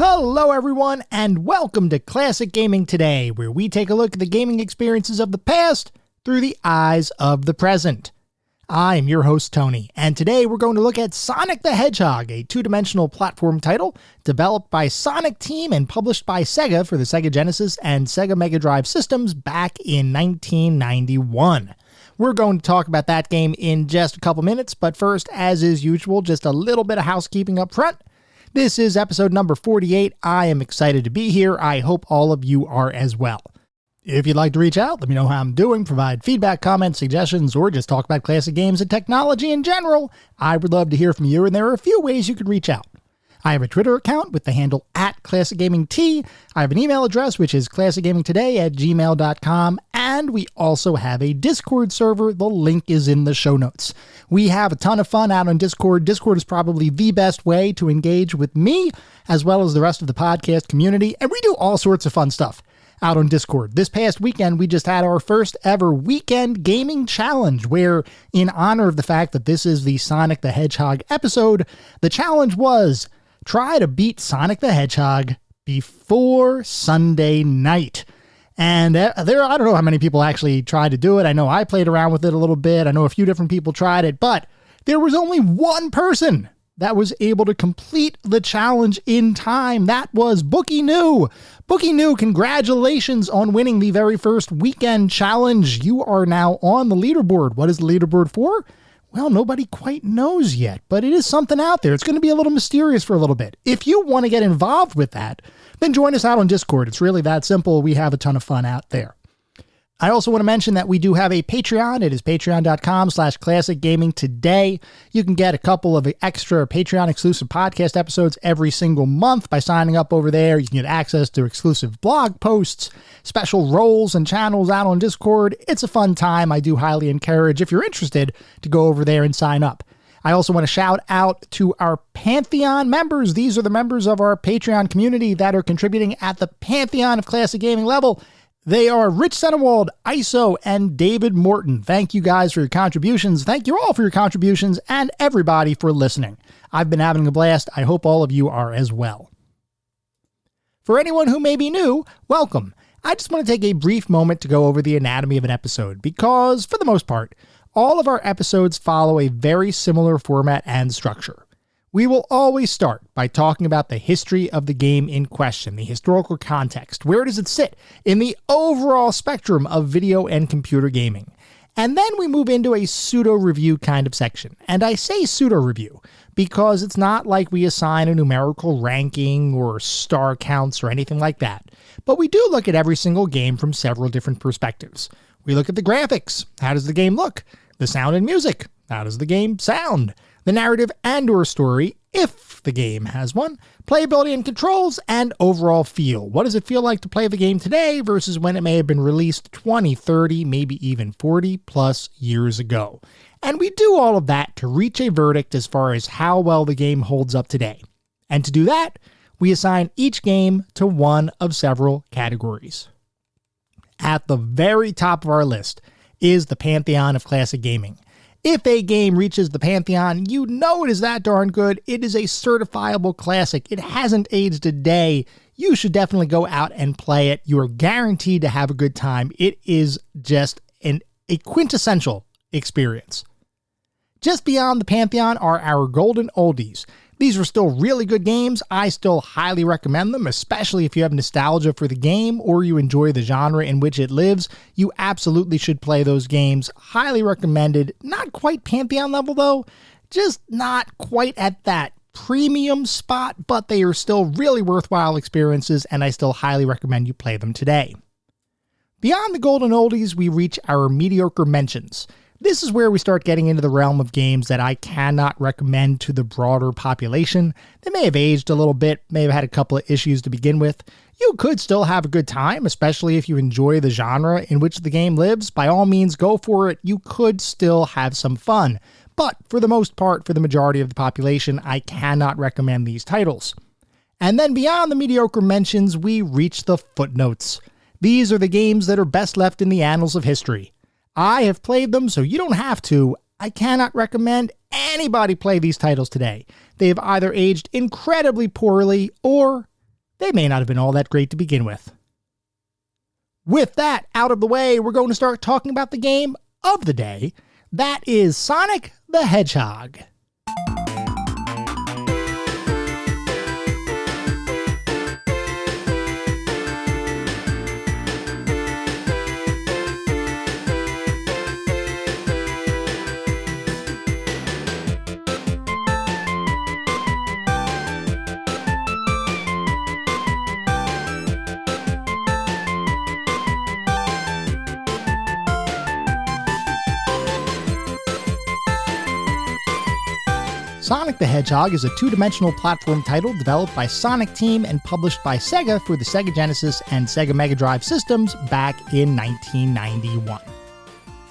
Hello everyone, and welcome to Classic Gaming Today, where we take a look at the gaming experiences of the past through the eyes of the present. I'm your host Tony, and today we're going to look at Sonic the Hedgehog, a two-dimensional platform title developed by Sonic Team and published by Sega for the Sega Genesis and Sega Mega Drive systems back in 1991. We're going to talk about that game in just a couple minutes, but first, as is usual, just a little bit of housekeeping up front. This is episode number 48. I am excited to be here. I hope all of you are as well. If you'd like to reach out, let me know how I'm doing, provide feedback, comments, suggestions, or just talk about classic games and technology in general, I would love to hear from you, and there are a few ways you could reach out. I have a Twitter account with the handle @ClassicGamingT. I have an email address, which is classicgamingtoday@gmail.com, and we also have a Discord server. The link is in the show notes. We have a ton of fun out on Discord. Discord is probably the best way to engage with me, as well as the rest of the podcast community, and we do all sorts of fun stuff out on Discord. This past weekend, we just had our first ever weekend gaming challenge, where in honor of the fact that this is the Sonic the Hedgehog episode, the challenge was try to beat Sonic the Hedgehog before Sunday night. And I don't know how many people actually tried to do it. I know I played around with it a little bit. I know a few different people tried it, but there was only one person that was able to complete the challenge in time. That was Bookie New. Bookie New, congratulations on winning the very first weekend challenge. You are now on the leaderboard. What is the leaderboard for? Well, nobody quite knows yet, but it is something out there. It's going to be a little mysterious for a little bit. If you want to get involved with that, then join us out on Discord. It's really that simple. We have a ton of fun out there. I also want to mention that we do have a Patreon. It is patreon.com/classicgamingtoday. You can get a couple of extra Patreon exclusive podcast episodes every single month by signing up over there. You can get access to exclusive blog posts, special roles and channels out on Discord. It's a fun time. I do highly encourage, if you're interested, to go over there and sign up. I also want to shout out to our Pantheon members. These are the members of our Patreon community that are contributing at the Pantheon of Classic Gaming level. They are Rich Senewald, ISO, and David Morton. Thank you guys for your contributions. Thank you all for your contributions, and everybody for listening. I've been having a blast. I hope all of you are as well. For anyone who may be new, welcome. I just want to take a brief moment to go over the anatomy of an episode, because, for the most part, all of our episodes follow a very similar format and structure. We will always start by talking about the history of the game in question, the historical context. Where does it sit in the overall spectrum of video and computer gaming? And then we move into a pseudo-review kind of section. And I say pseudo-review because it's not like we assign a numerical ranking or star counts or anything like that. But we do look at every single game from several different perspectives. We look at the graphics. How does the game look? The sound and music. How does the game sound? The narrative and/or story, if the game has one, playability and controls, and overall feel. What does it feel like to play the game today versus when it may have been released 20, 30, maybe even 40 plus years ago? And we do all of that to reach a verdict as far as how well the game holds up today. And to do that, we assign each game to one of several categories. At the very top of our list is the Pantheon of Classic Gaming. If a game reaches the Pantheon, you know it is that darn good. It is a certifiable classic. It hasn't aged a day. You should definitely go out and play it. You are guaranteed to have a good time. It is just a quintessential experience. Just beyond the Pantheon are our golden oldies. These are still really good games. I still highly recommend them, especially if you have nostalgia for the game or you enjoy the genre in which it lives. You absolutely should play those games. Highly recommended. Not quite Pantheon level though. Just not quite at that premium spot, but they are still really worthwhile experiences, and I still highly recommend you play them today. Beyond the golden oldies, we reach our mediocre mentions. This is where we start getting into the realm of games that I cannot recommend to the broader population. They may have aged a little bit, may have had a couple of issues to begin with. You could still have a good time, especially if you enjoy the genre in which the game lives. By all means, go for it. You could still have some fun. But for the most part, for the majority of the population, I cannot recommend these titles. And then beyond the mediocre mentions, we reach the footnotes. These are the games that are best left in the annals of history. I have played them, so you don't have to. I cannot recommend anybody play these titles today. They have either aged incredibly poorly or they may not have been all that great to begin with. With that out of the way, we're going to start talking about the game of the day. That is Sonic the Hedgehog. Sonic the Hedgehog is a two-dimensional platform title developed by Sonic Team and published by Sega for the Sega Genesis and Sega Mega Drive systems back in 1991.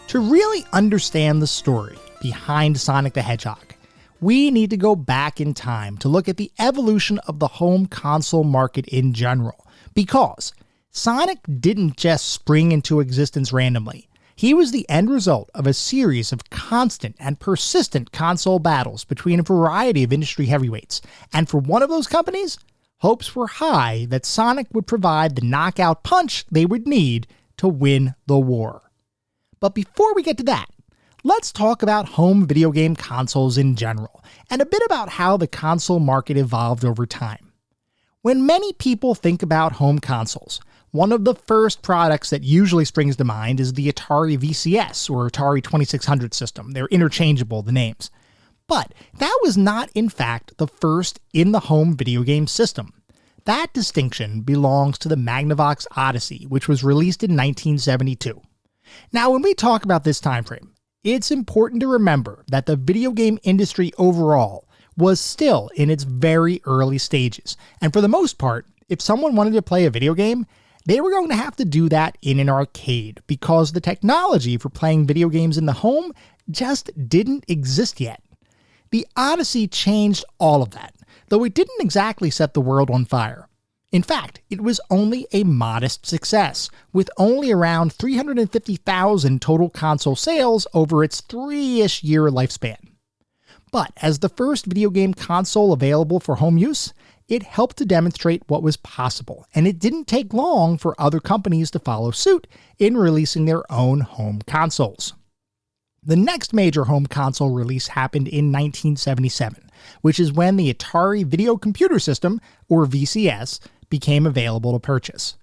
To really understand the story behind Sonic the Hedgehog, we need to go back in time to look at the evolution of the home console market in general, because Sonic didn't just spring into existence randomly. He was the end result of a series of constant and persistent console battles between a variety of industry heavyweights, and for one of those companies, hopes were high that Sonic would provide the knockout punch they would need to win the war. But before we get to that, let's talk about home video game consoles in general, and a bit about how the console market evolved over time. When many people think about home consoles, one of the first products that usually springs to mind is the Atari VCS or Atari 2600 system. They're interchangeable, the names. But that was not, in fact, the first in-the-home video game system. That distinction belongs to the Magnavox Odyssey, which was released in 1972. Now, when we talk about this time frame, it's important to remember that the video game industry overall was still in its very early stages. And for the most part, if someone wanted to play a video game, they were going to have to do that in an arcade because the technology for playing video games in the home just didn't exist yet. The Odyssey changed all of that, though it didn't exactly set the world on fire. In fact, it was only a modest success, with only around 350,000 total console sales over its 3-ish year lifespan. But as the first video game console available for home use, it helped to demonstrate what was possible, and it didn't take long for other companies to follow suit in releasing their own home consoles. The next major home console release happened in 1977, which is when the Atari Video Computer System, or VCS, became available to purchase.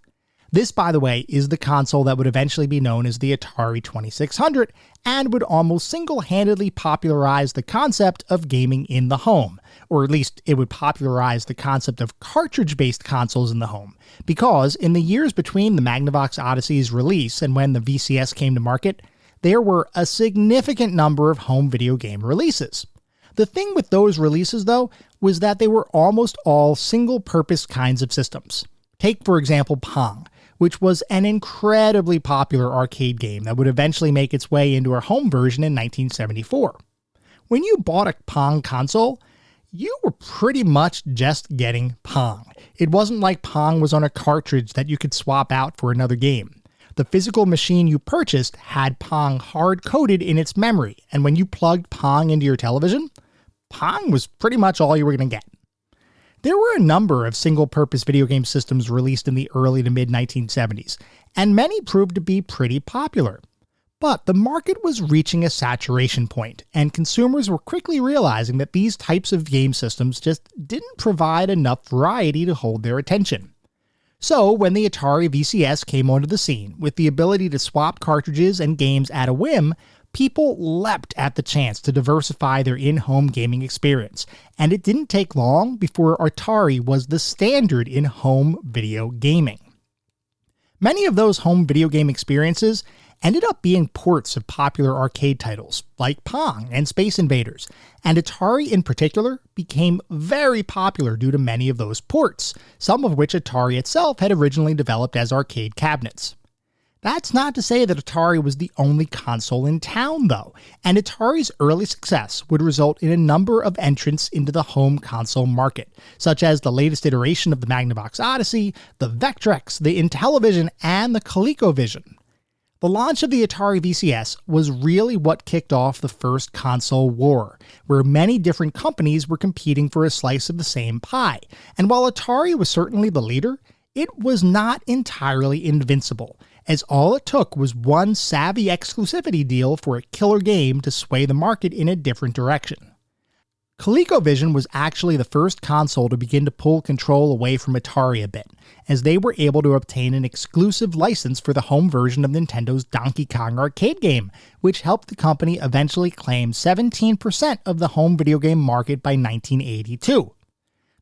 This, by the way, is the console that would eventually be known as the Atari 2600 and would almost single-handedly popularize the concept of gaming in the home, or at least it would popularize the concept of cartridge-based consoles in the home, because in the years between the Magnavox Odyssey's release and when the VCS came to market, there were a significant number of home video game releases. The thing with those releases, though, was that they were almost all single-purpose kinds of systems. Take, for example, Pong, which was an incredibly popular arcade game that would eventually make its way into a home version in 1974. When you bought a Pong console, you were pretty much just getting Pong. It wasn't like Pong was on a cartridge that you could swap out for another game. The physical machine you purchased had Pong hard-coded in its memory, and when you plugged Pong into your television, Pong was pretty much all you were going to get. There were a number of single-purpose video game systems released in the early to mid-1970s, and many proved to be pretty popular. But the market was reaching a saturation point, and consumers were quickly realizing that these types of game systems just didn't provide enough variety to hold their attention. So when the Atari VCS came onto the scene, with the ability to swap cartridges and games at a whim, people leapt at the chance to diversify their in-home gaming experience, and it didn't take long before Atari was the standard in home video gaming. Many of those home video game experiences ended up being ports of popular arcade titles like Pong and Space Invaders, and Atari in particular became very popular due to many of those ports, some of which Atari itself had originally developed as arcade cabinets. That's not to say that Atari was the only console in town, though, and Atari's early success would result in a number of entrants into the home console market, such as the latest iteration of the Magnavox Odyssey, the Vectrex, the Intellivision, and the ColecoVision. The The launch of the Atari VCS was really what kicked off the first console war, where many different companies were competing for a slice of the same pie. And while Atari was certainly the leader, it was not entirely invincible, as all it took was one savvy exclusivity deal for a killer game to sway the market in a different direction. ColecoVision was actually the first console to begin to pull control away from Atari a bit, as they were able to obtain an exclusive license for the home version of Nintendo's Donkey Kong arcade game, which helped the company eventually claim 17% of the home video game market by 1982.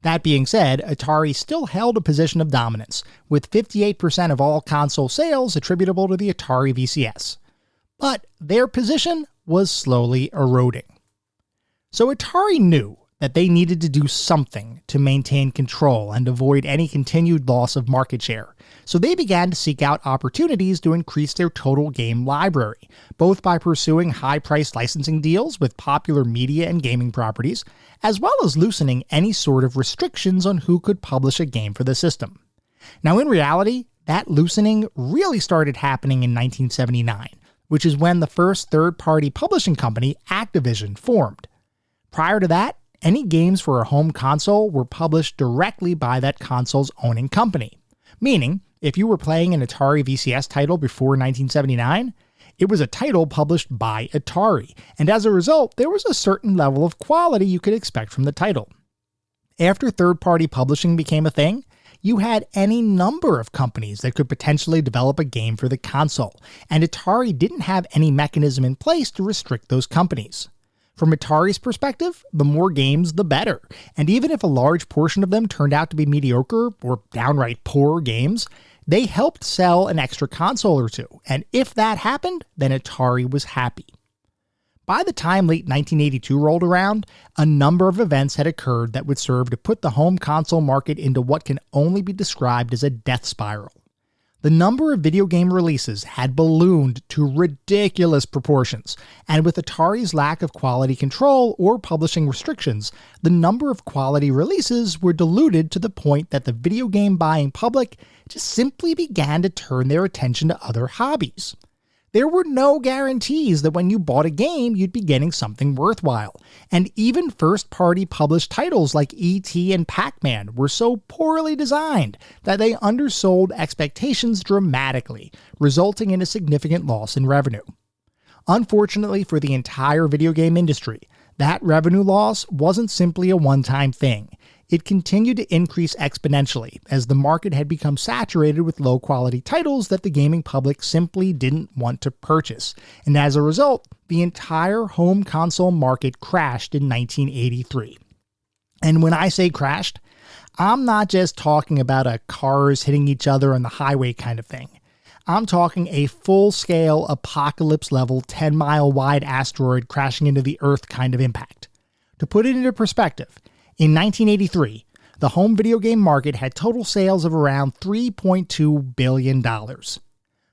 That being said, Atari still held a position of dominance, with 58% of all console sales attributable to the Atari VCS. But their position was slowly eroding. So Atari knew that they needed to do something to maintain control and avoid any continued loss of market share, so they began to seek out opportunities to increase their total game library, both by pursuing high-priced licensing deals with popular media and gaming properties, as well as loosening any sort of restrictions on who could publish a game for the system. Now in reality, that loosening really started happening in 1979, which is when the first third-party publishing company, Activision, formed. Prior to that, any games for a home console were published directly by that console's owning company. Meaning, if you were playing an Atari VCS title before 1979, it was a title published by Atari, and as a result, there was a certain level of quality you could expect from the title. After third-party publishing became a thing, you had any number of companies that could potentially develop a game for the console, and Atari didn't have any mechanism in place to restrict those companies. From Atari's perspective, the more games, the better, and even if a large portion of them turned out to be mediocre or downright poor games, they helped sell an extra console or two, and if that happened, then Atari was happy. By the time late 1982 rolled around, a number of events had occurred that would serve to put the home console market into what can only be described as a death spiral. The number of video game releases had ballooned to ridiculous proportions, and with Atari's lack of quality control or publishing restrictions, the number of quality releases were diluted to the point that the video game buying public just simply began to turn their attention to other hobbies. There were no guarantees that when you bought a game, you'd be getting something worthwhile, and even first-party published titles like E.T. and Pac-Man were so poorly designed that they undersold expectations dramatically, resulting in a significant loss in revenue. Unfortunately for the entire video game industry, that revenue loss wasn't simply a one-time thing. It continued to increase exponentially as the market had become saturated with low-quality titles that the gaming public simply didn't want to purchase, and as a result, the entire home console market crashed in 1983. And when I say crashed, I'm not just talking about a cars hitting each other on the highway kind of thing. I'm talking a full-scale, apocalypse-level, 10-mile-wide asteroid crashing into the Earth kind of impact. To put it into perspective, in 1983, the home video game market had total sales of around $3.2 billion. By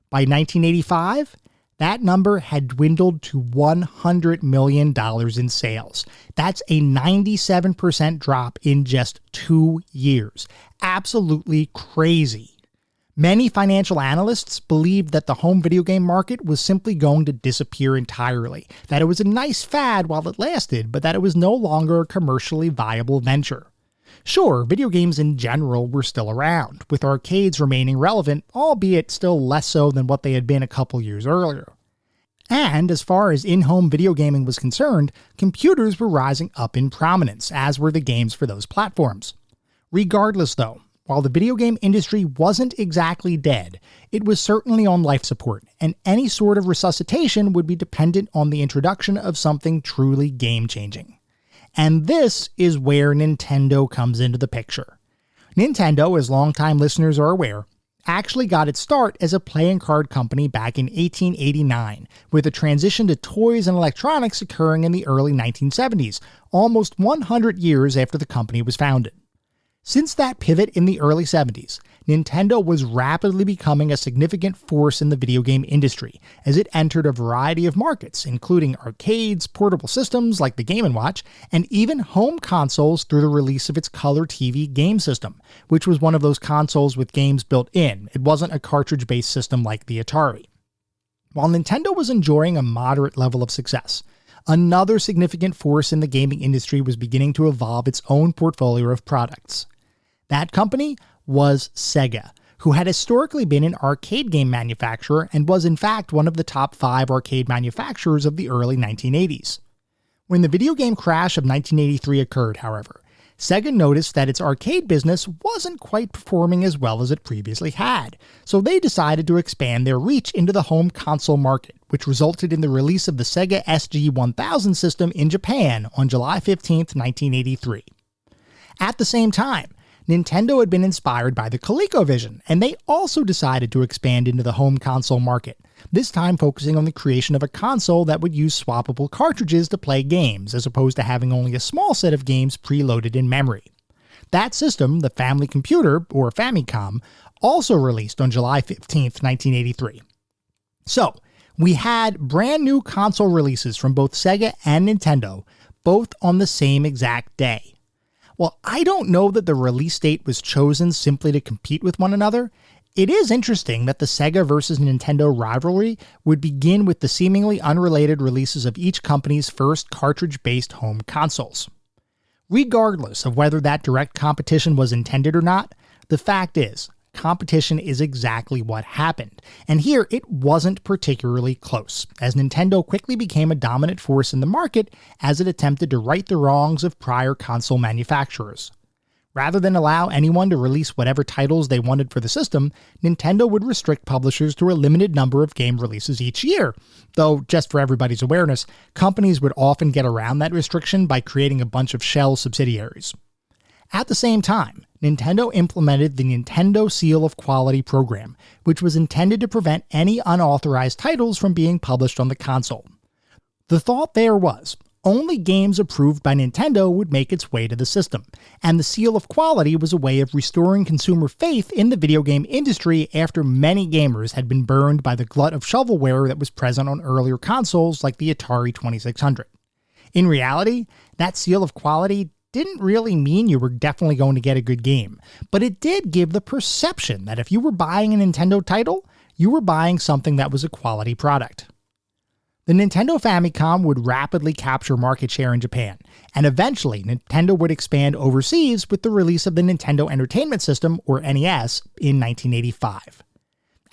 1985, that number had dwindled to $100 million in sales. That's a 97% drop in just 2 years. Absolutely crazy. Many financial analysts believed that the home video game market was simply going to disappear entirely, that it was a nice fad while it lasted, but that it was no longer a commercially viable venture. Sure, video games in general were still around, with arcades remaining relevant, albeit still less so than what they had been a couple years earlier. And as far as in-home video gaming was concerned, computers were rising up in prominence, as were the games for those platforms. Regardless though, while the video game industry wasn't exactly dead, it was certainly on life support, and any sort of resuscitation would be dependent on the introduction of something truly game-changing. And this is where Nintendo comes into the picture. Nintendo, as longtime listeners are aware, actually got its start as a playing card company back in 1889, with a transition to toys and electronics occurring in the early 1970s, almost 100 years after the company was founded. Since that pivot in the early 70s, Nintendo was rapidly becoming a significant force in the video game industry, as it entered a variety of markets, including arcades, portable systems like the Game & Watch, and even home consoles through the release of its Color TV game system, which was one of those consoles with games built in. It wasn't a cartridge-based system like the Atari. While Nintendo was enjoying a moderate level of success, another significant force in the gaming industry was beginning to evolve its own portfolio of products. That company was Sega, who had historically been an arcade game manufacturer and was in fact one of the top 5 arcade manufacturers of the early 1980s. When the video game crash of 1983 occurred, however, Sega noticed that its arcade business wasn't quite performing as well as it previously had, so they decided to expand their reach into the home console market, which resulted in the release of the Sega SG-1000 system in Japan on July 15, 1983. At the same time, Nintendo had been inspired by the ColecoVision, and they also decided to expand into the home console market, this time focusing on the creation of a console that would use swappable cartridges to play games, as opposed to having only a small set of games preloaded in memory. That system, the Family Computer, or Famicom, also released on July 15, 1983. So, we had brand new console releases from both Sega and Nintendo, both on the same exact day. While I don't know that the release date was chosen simply to compete with one another, it is interesting that the Sega versus Nintendo rivalry would begin with the seemingly unrelated releases of each company's first cartridge-based home consoles. Regardless of whether that direct competition was intended or not, the fact is, competition is exactly what happened, and here it wasn't particularly close, as Nintendo quickly became a dominant force in the market as it attempted to right the wrongs of prior console manufacturers. Rather than allow anyone to release whatever titles they wanted for the system, Nintendo would restrict publishers to a limited number of game releases each year, though, just for everybody's awareness, companies would often get around that restriction by creating a bunch of shell subsidiaries. At the same time, Nintendo implemented the Nintendo Seal of Quality program, which was intended to prevent any unauthorized titles from being published on the console. The thought there was, only games approved by Nintendo would make its way to the system, and the Seal of Quality was a way of restoring consumer faith in the video game industry after many gamers had been burned by the glut of shovelware that was present on earlier consoles like the Atari 2600. In reality, that Seal of Quality didn't really mean you were definitely going to get a good game, but it did give the perception that if you were buying a Nintendo title, you were buying something that was a quality product. The Nintendo Famicom would rapidly capture market share in Japan, and eventually Nintendo would expand overseas with the release of the Nintendo Entertainment System, or NES, in 1985.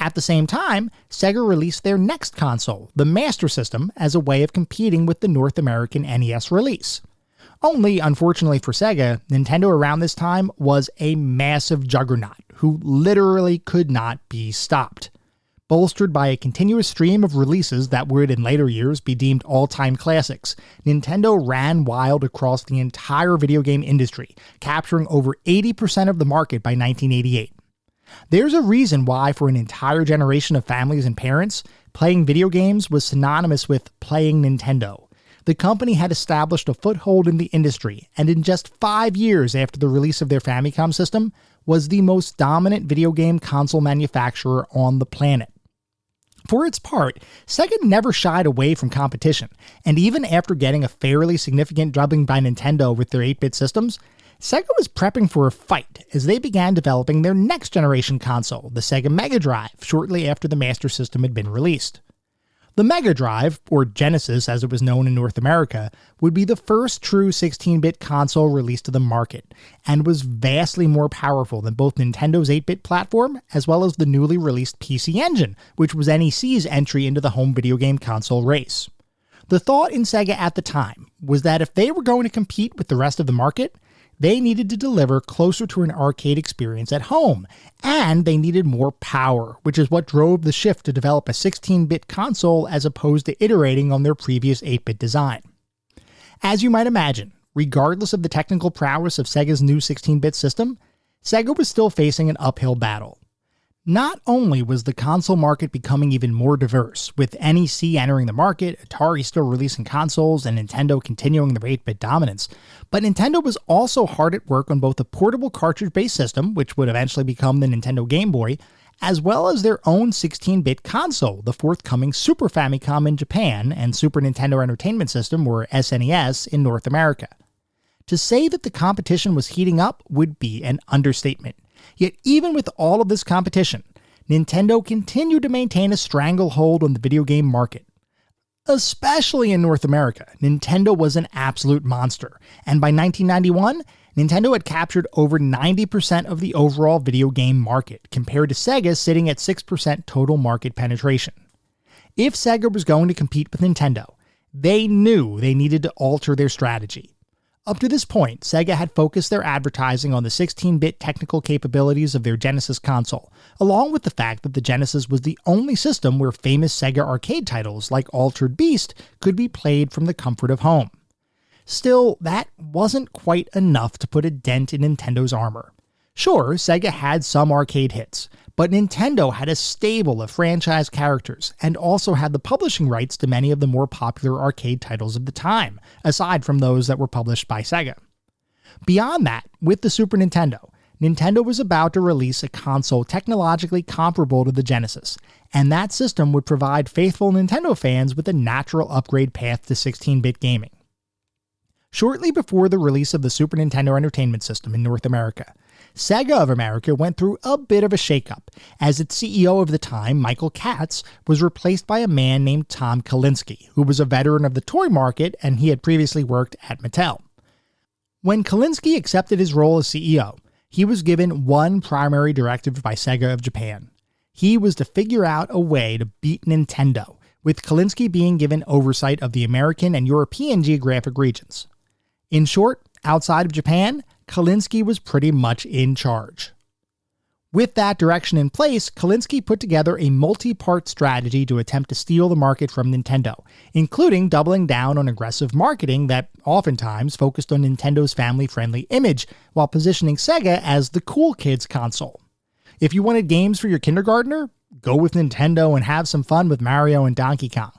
At the same time, Sega released their next console, the Master System, as a way of competing with the North American NES release. Only, unfortunately for Sega, Nintendo around this time was a massive juggernaut who literally could not be stopped. Bolstered by a continuous stream of releases that would in later years be deemed all-time classics, Nintendo ran wild across the entire video game industry, capturing over 80% of the market by 1988. There's a reason why for an entire generation of families and parents, playing video games was synonymous with playing Nintendo. The company had established a foothold in the industry, and in just 5 years after the release of their Famicom system, was the most dominant video game console manufacturer on the planet. For its part, Sega never shied away from competition, and even after getting a fairly significant drubbing by Nintendo with their 8-bit systems, Sega was prepping for a fight as they began developing their next generation console, the Sega Mega Drive, shortly after the Master System had been released. The Mega Drive, or Genesis as it was known in North America, would be the first true 16-bit console released to the market, and was vastly more powerful than both Nintendo's 8-bit platform as well as the newly released PC Engine, which was NEC's entry into the home video game console race. The thought in Sega at the time was that if they were going to compete with the rest of the market, they needed to deliver closer to an arcade experience at home, and they needed more power, which is what drove the shift to develop a 16-bit console as opposed to iterating on their previous 8-bit design. As you might imagine, regardless of the technical prowess of Sega's new 16-bit system, Sega was still facing an uphill battle. Not only was the console market becoming even more diverse, with NEC entering the market, Atari still releasing consoles, and Nintendo continuing their 8-bit dominance, but Nintendo was also hard at work on both a portable cartridge-based system, which would eventually become the Nintendo Game Boy, as well as their own 16-bit console, the forthcoming Super Famicom in Japan and Super Nintendo Entertainment System, or SNES, in North America. To say that the competition was heating up would be an understatement. Yet even with all of this competition, Nintendo continued to maintain a stranglehold on the video game market. Especially in North America, Nintendo was an absolute monster, and by 1991, Nintendo had captured over 90% of the overall video game market, compared to Sega sitting at 6% total market penetration. If Sega was going to compete with Nintendo, they knew they needed to alter their strategy. Up to this point, Sega had focused their advertising on the 16-bit technical capabilities of their Genesis console, along with the fact that the Genesis was the only system where famous Sega arcade titles like Altered Beast could be played from the comfort of home. Still, that wasn't quite enough to put a dent in Nintendo's armor. Sure, Sega had some arcade hits, but Nintendo had a stable of franchise characters and also had the publishing rights to many of the more popular arcade titles of the time, aside from those that were published by Sega. Beyond that, with the Super Nintendo, Nintendo was about to release a console technologically comparable to the Genesis, and that system would provide faithful Nintendo fans with a natural upgrade path to 16-bit gaming. Shortly before the release of the Super Nintendo Entertainment System in North America, Sega of America went through a bit of a shakeup, as its CEO of the time, Michael Katz, was replaced by a man named Tom Kalinske, who was a veteran of the toy market and he had previously worked at Mattel. When Kalinske accepted his role as CEO, he was given one primary directive by Sega of Japan. He was to figure out a way to beat Nintendo, with Kalinske being given oversight of the American and European geographic regions. In short, outside of Japan, Kalinske was pretty much in charge. With that direction in place, Kalinske put together a multi-part strategy to attempt to steal the market from Nintendo, including doubling down on aggressive marketing that oftentimes focused on Nintendo's family-friendly image, while positioning Sega as the cool kids console. If you wanted games for your kindergartner, go with Nintendo and have some fun with Mario and Donkey Kong.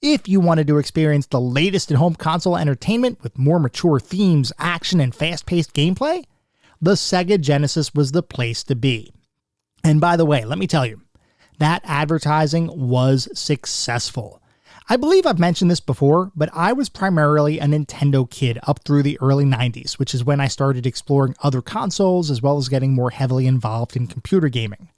If you wanted to experience the latest in home console entertainment with more mature themes, action, and fast-paced gameplay, the Sega Genesis was the place to be. And by the way, let me tell you, that advertising was successful. I believe I've mentioned this before, but I was primarily a Nintendo kid up through the early 90s, which is when I started exploring other consoles as well as getting more heavily involved in computer gaming.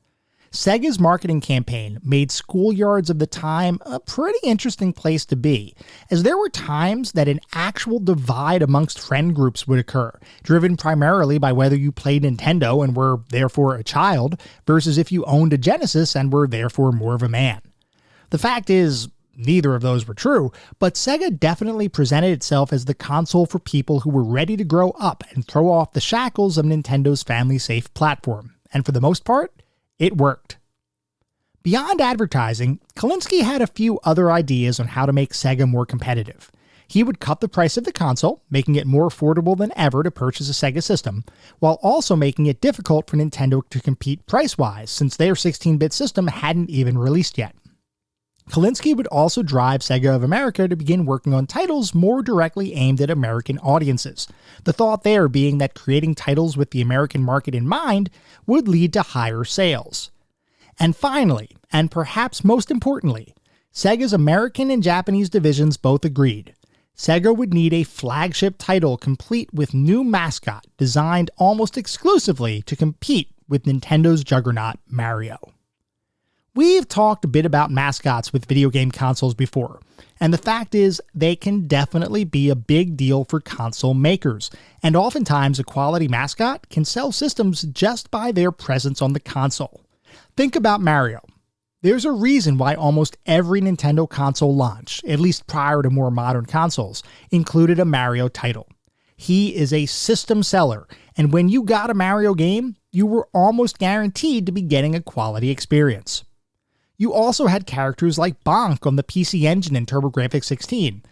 Sega's marketing campaign made schoolyards of the time a pretty interesting place to be, as there were times that an actual divide amongst friend groups would occur, driven primarily by whether you played Nintendo and were therefore a child, versus if you owned a Genesis and were therefore more of a man. The fact is, neither of those were true, but Sega definitely presented itself as the console for people who were ready to grow up and throw off the shackles of Nintendo's family-safe platform, and for the most part, it worked. Beyond advertising, Kalinske had a few other ideas on how to make Sega more competitive. He would cut the price of the console, making it more affordable than ever to purchase a Sega system, while also making it difficult for Nintendo to compete price-wise, since their 16-bit system hadn't even released yet. Kalinske would also drive Sega of America to begin working on titles more directly aimed at American audiences, the thought there being that creating titles with the American market in mind would lead to higher sales. And finally, and perhaps most importantly, Sega's American and Japanese divisions both agreed. Sega would need a flagship title complete with new mascot designed almost exclusively to compete with Nintendo's juggernaut, Mario. We've talked a bit about mascots with video game consoles before, and the fact is they can definitely be a big deal for console makers, and oftentimes a quality mascot can sell systems just by their presence on the console. Think about Mario. There's a reason why almost every Nintendo console launch, at least prior to more modern consoles, included a Mario title. He is a system seller, and when you got a Mario game, you were almost guaranteed to be getting a quality experience. You also had characters like Bonk on the PC Engine in TurboGrafx 16.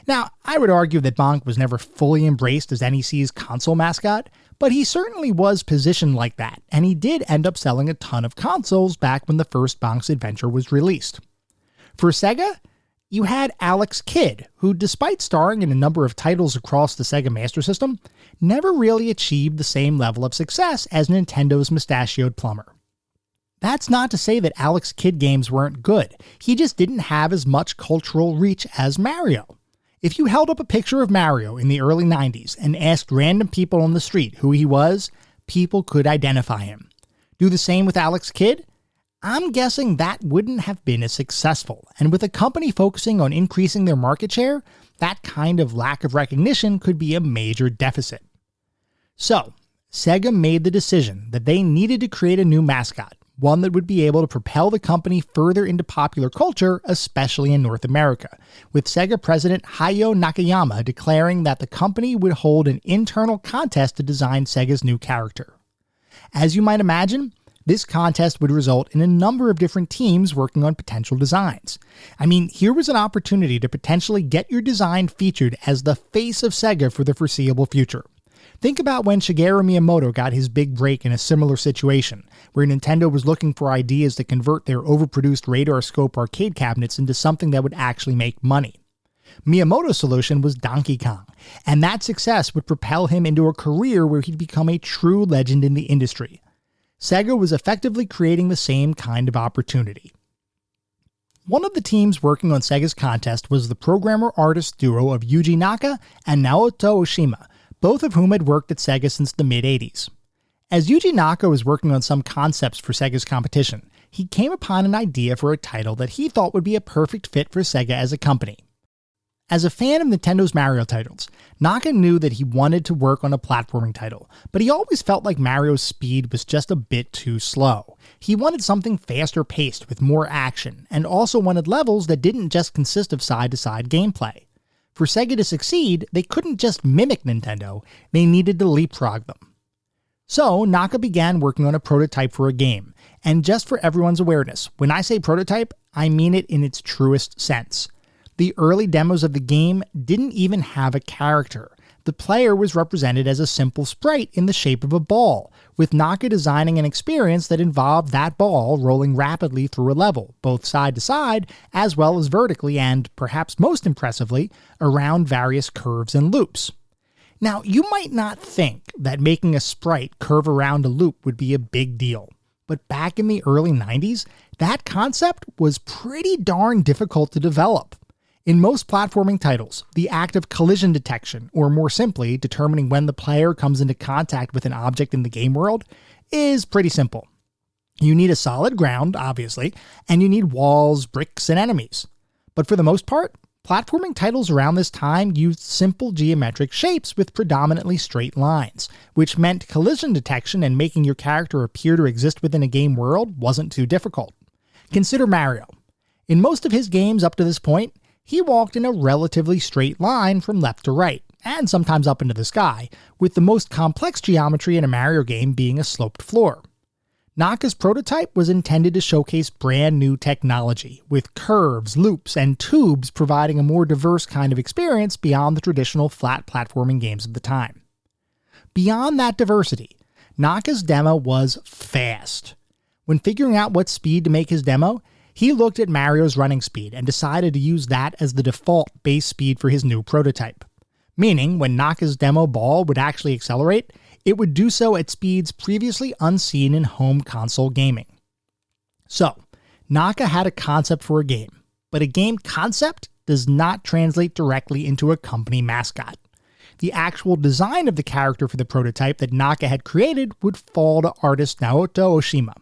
Now, I would argue that Bonk was never fully embraced as NEC's console mascot, but he certainly was positioned like that, and he did end up selling a ton of consoles back when the first Bonk's Adventure was released. For Sega, you had Alex Kidd, who despite starring in a number of titles across the Sega Master System, never really achieved the same level of success as Nintendo's mustachioed plumber. That's not to say that Alex Kidd games weren't good, he just didn't have as much cultural reach as Mario. If you held up a picture of Mario in the early 90s and asked random people on the street who he was, people could identify him. Do the same with Alex Kidd? I'm guessing that wouldn't have been as successful, and with a company focusing on increasing their market share, that kind of lack of recognition could be a major deficit. So, Sega made the decision that they needed to create a new mascot, one that would be able to propel the company further into popular culture, especially in North America, with Sega president Hayao Nakayama declaring that the company would hold an internal contest to design Sega's new character. As you might imagine, this contest would result in a number of different teams working on potential designs. I mean, here was an opportunity to potentially get your design featured as the face of Sega for the foreseeable future. Think about when Shigeru Miyamoto got his big break in a similar situation, where Nintendo was looking for ideas to convert their overproduced radar scope arcade cabinets into something that would actually make money. Miyamoto's solution was Donkey Kong, and that success would propel him into a career where he'd become a true legend in the industry. Sega was effectively creating the same kind of opportunity. One of the teams working on Sega's contest was the programmer-artist duo of Yuji Naka and Naoto Oshima, both of whom had worked at Sega since the mid-80s. As Yuji Naka was working on some concepts for Sega's competition, he came upon an idea for a title that he thought would be a perfect fit for Sega as a company. As a fan of Nintendo's Mario titles, Naka knew that he wanted to work on a platforming title, but he always felt like Mario's speed was just a bit too slow. He wanted something faster paced with more action, and also wanted levels that didn't just consist of side-to-side gameplay. For Sega to succeed, they couldn't just mimic Nintendo, they needed to leapfrog them. So, Naka began working on a prototype for a game, and just for everyone's awareness, when I say prototype, I mean it in its truest sense. The early demos of the game didn't even have a character. The player was represented as a simple sprite in the shape of a ball, with Naka designing an experience that involved that ball rolling rapidly through a level, both side to side, as well as vertically and, perhaps most impressively, around various curves and loops. Now, you might not think that making a sprite curve around a loop would be a big deal, but back in the early 90s, that concept was pretty darn difficult to develop. In most platforming titles, the act of collision detection, or more simply, determining when the player comes into contact with an object in the game world, is pretty simple. You need a solid ground, obviously, and you need walls, bricks, and enemies. But for the most part, platforming titles around this time used simple geometric shapes with predominantly straight lines, which meant collision detection and making your character appear to exist within a game world wasn't too difficult. Consider Mario. In most of his games up to this point, he walked in a relatively straight line from left to right, and sometimes up into the sky, with the most complex geometry in a Mario game being a sloped floor. Naka's prototype was intended to showcase brand new technology, with curves, loops, and tubes providing a more diverse kind of experience beyond the traditional flat platforming games of the time. Beyond that diversity, Naka's demo was fast. When figuring out what speed to make his demo, he looked at Mario's running speed and decided to use that as the default base speed for his new prototype. Meaning, when Naka's demo ball would actually accelerate, it would do so at speeds previously unseen in home console gaming. So, Naka had a concept for a game, but a game concept does not translate directly into a company mascot. The actual design of the character for the prototype that Naka had created would fall to artist Naoto Oshima.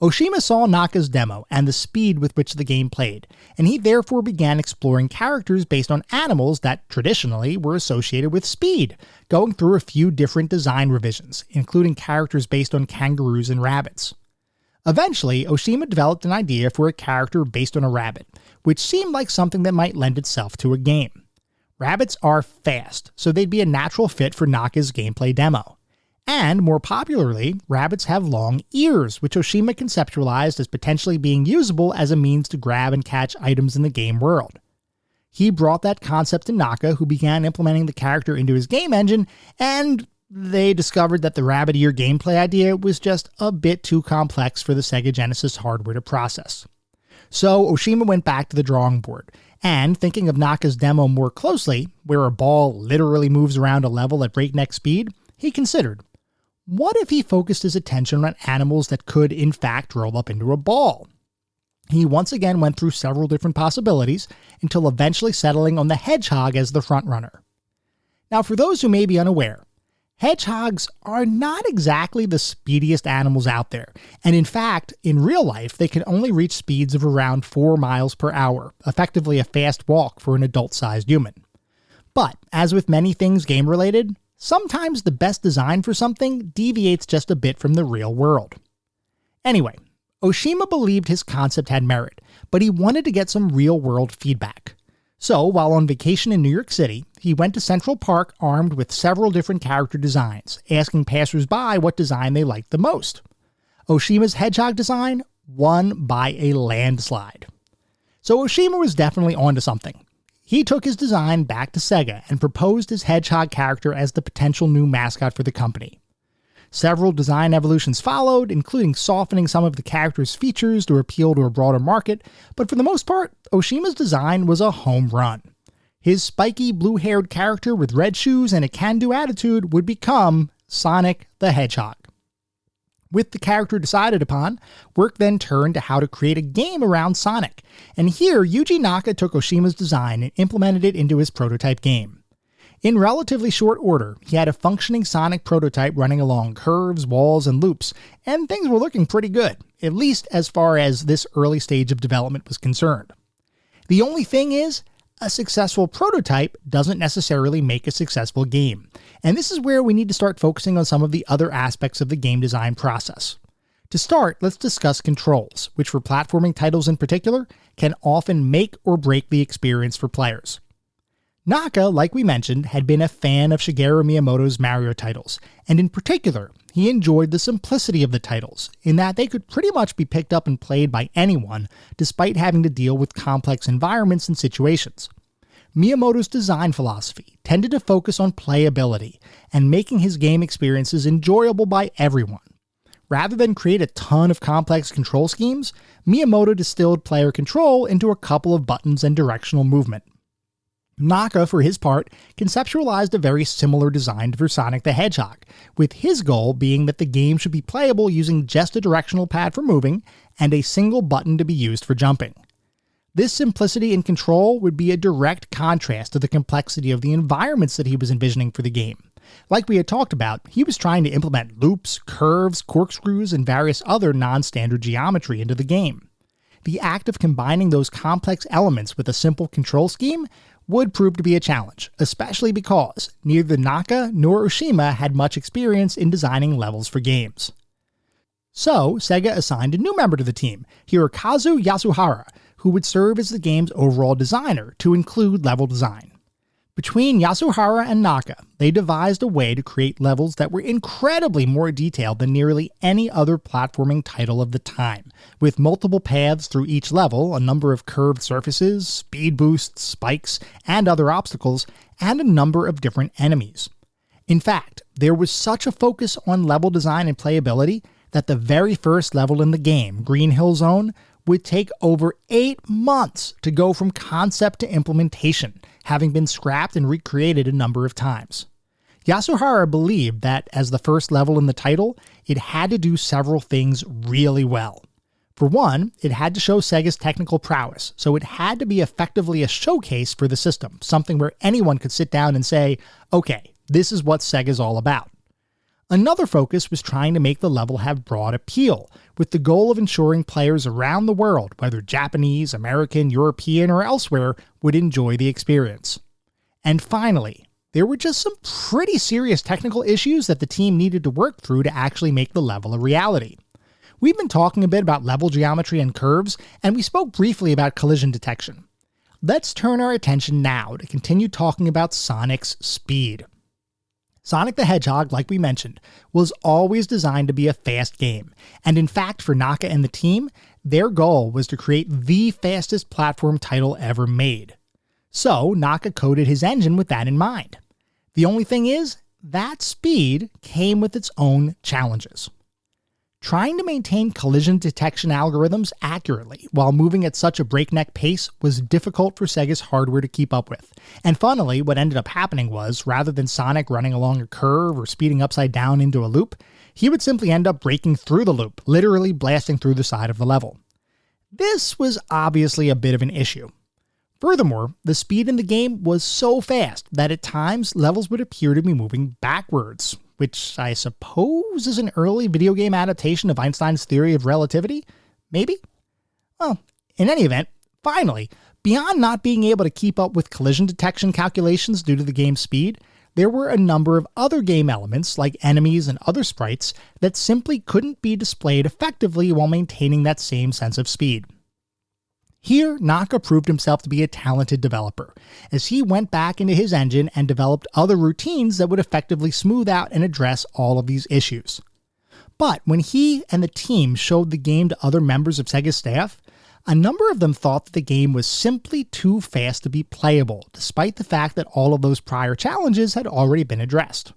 Oshima saw Naka's demo and the speed with which the game played, and he therefore began exploring characters based on animals that traditionally were associated with speed, going through a few different design revisions, including characters based on kangaroos and rabbits. Eventually, Oshima developed an idea for a character based on a rabbit, which seemed like something that might lend itself to a game. Rabbits are fast, so they'd be a natural fit for Naka's gameplay demo. And, more popularly, rabbits have long ears, which Oshima conceptualized as potentially being usable as a means to grab and catch items in the game world. He brought that concept to Naka, who began implementing the character into his game engine, and they discovered that the rabbit ear gameplay idea was just a bit too complex for the Sega Genesis hardware to process. So Oshima went back to the drawing board, and thinking of Naka's demo more closely, where a ball literally moves around a level at breakneck speed, he considered, what if he focused his attention on animals that could, in fact, roll up into a ball? He once again went through several different possibilities until eventually settling on the hedgehog as the frontrunner. Now, for those who may be unaware, Hedgehogs are not exactly the speediest animals out there, and in fact, in real life, they can only reach speeds of around 4 miles per hour, effectively a fast walk for an adult-sized human. But, as with many things game-related, sometimes the best design for something deviates just a bit from the real world. Anyway, Oshima believed his concept had merit, but he wanted to get some real-world feedback. So, while on vacation in New York City, he went to Central Park armed with several different character designs, asking passersby what design they liked the most. Oshima's hedgehog design won by a landslide. So Oshima was definitely onto something. He took his design back to Sega and proposed his hedgehog character as the potential new mascot for the company. Several design evolutions followed, including softening some of the character's features to appeal to a broader market, but for the most part, Oshima's design was a home run. His spiky blue-haired character with red shoes and a can-do attitude would become Sonic the Hedgehog. With the character decided upon, work then turned to how to create a game around Sonic, and here Yuji Naka took Oshima's design and implemented it into his prototype game. In relatively short order, he had a functioning Sonic prototype running along curves, walls, and loops, and things were looking pretty good, at least as far as this early stage of development was concerned. The only thing is, a successful prototype doesn't necessarily make a successful game, and this is where we need to start focusing on some of the other aspects of the game design process. To start, let's discuss controls, which for platforming titles in particular, can often make or break the experience for players. Naka, like we mentioned, had been a fan of Shigeru Miyamoto's Mario titles, and in particular, he enjoyed the simplicity of the titles, in that they could pretty much be picked up and played by anyone, despite having to deal with complex environments and situations. Miyamoto's design philosophy tended to focus on playability, and making his game experiences enjoyable by everyone. Rather than create a ton of complex control schemes, Miyamoto distilled player control into a couple of buttons and directional movement. Naka, for his part, conceptualized a very similar design for Sonic the Hedgehog, with his goal being that the game should be playable using just a directional pad for moving and a single button to be used for jumping. This simplicity in control would be a direct contrast to the complexity of the environments that he was envisioning for the game. Like we had talked about, he was trying to implement loops, curves, corkscrews, and various other non-standard geometry into the game. The act of combining those complex elements with a simple control scheme would prove to be a challenge, especially because neither Naka nor Oshima had much experience in designing levels for games. So, Sega assigned a new member to the team, Hirokazu Yasuhara, who would serve as the game's overall designer to include level design. Between Yasuhara and Naka, they devised a way to create levels that were incredibly more detailed than nearly any other platforming title of the time, with multiple paths through each level, a number of curved surfaces, speed boosts, spikes, and other obstacles, and a number of different enemies. In fact, there was such a focus on level design and playability that the very first level in the game, Green Hill Zone, would take over 8 months to go from concept to implementation, having been scrapped and recreated a number of times. Yasuhara believed that, as the first level in the title, it had to do several things really well. For one, it had to show Sega's technical prowess, so it had to be effectively a showcase for the system, something where anyone could sit down and say, okay, this is what Sega's all about. Another focus was trying to make the level have broad appeal, with the goal of ensuring players around the world, whether Japanese, American, European, or elsewhere, would enjoy the experience. And finally, there were just some pretty serious technical issues that the team needed to work through to actually make the level a reality. We've been talking a bit about level geometry and curves, and we spoke briefly about collision detection. Let's turn our attention now to continue talking about Sonic's speed. Sonic the Hedgehog, like we mentioned, was always designed to be a fast game, and in fact for Naka and the team, their goal was to create the fastest platform title ever made. So Naka coded his engine with that in mind. The only thing is, that speed came with its own challenges. Trying to maintain collision detection algorithms accurately while moving at such a breakneck pace was difficult for Sega's hardware to keep up with. And funnily, what ended up happening was, rather than Sonic running along a curve or speeding upside down into a loop, he would simply end up breaking through the loop, literally blasting through the side of the level. This was obviously a bit of an issue. Furthermore, the speed in the game was so fast that at times levels would appear to be moving backwards, which I suppose is an early video game adaptation of Einstein's theory of relativity? Maybe? Well, in any event, finally, beyond not being able to keep up with collision detection calculations due to the game's speed, there were a number of other game elements, like enemies and other sprites, that simply couldn't be displayed effectively while maintaining that same sense of speed. Here, Naka proved himself to be a talented developer, as he went back into his engine and developed other routines that would effectively smooth out and address all of these issues. But when he and the team showed the game to other members of Sega's staff, a number of them thought that the game was simply too fast to be playable, despite the fact that all of those prior challenges had already been addressed.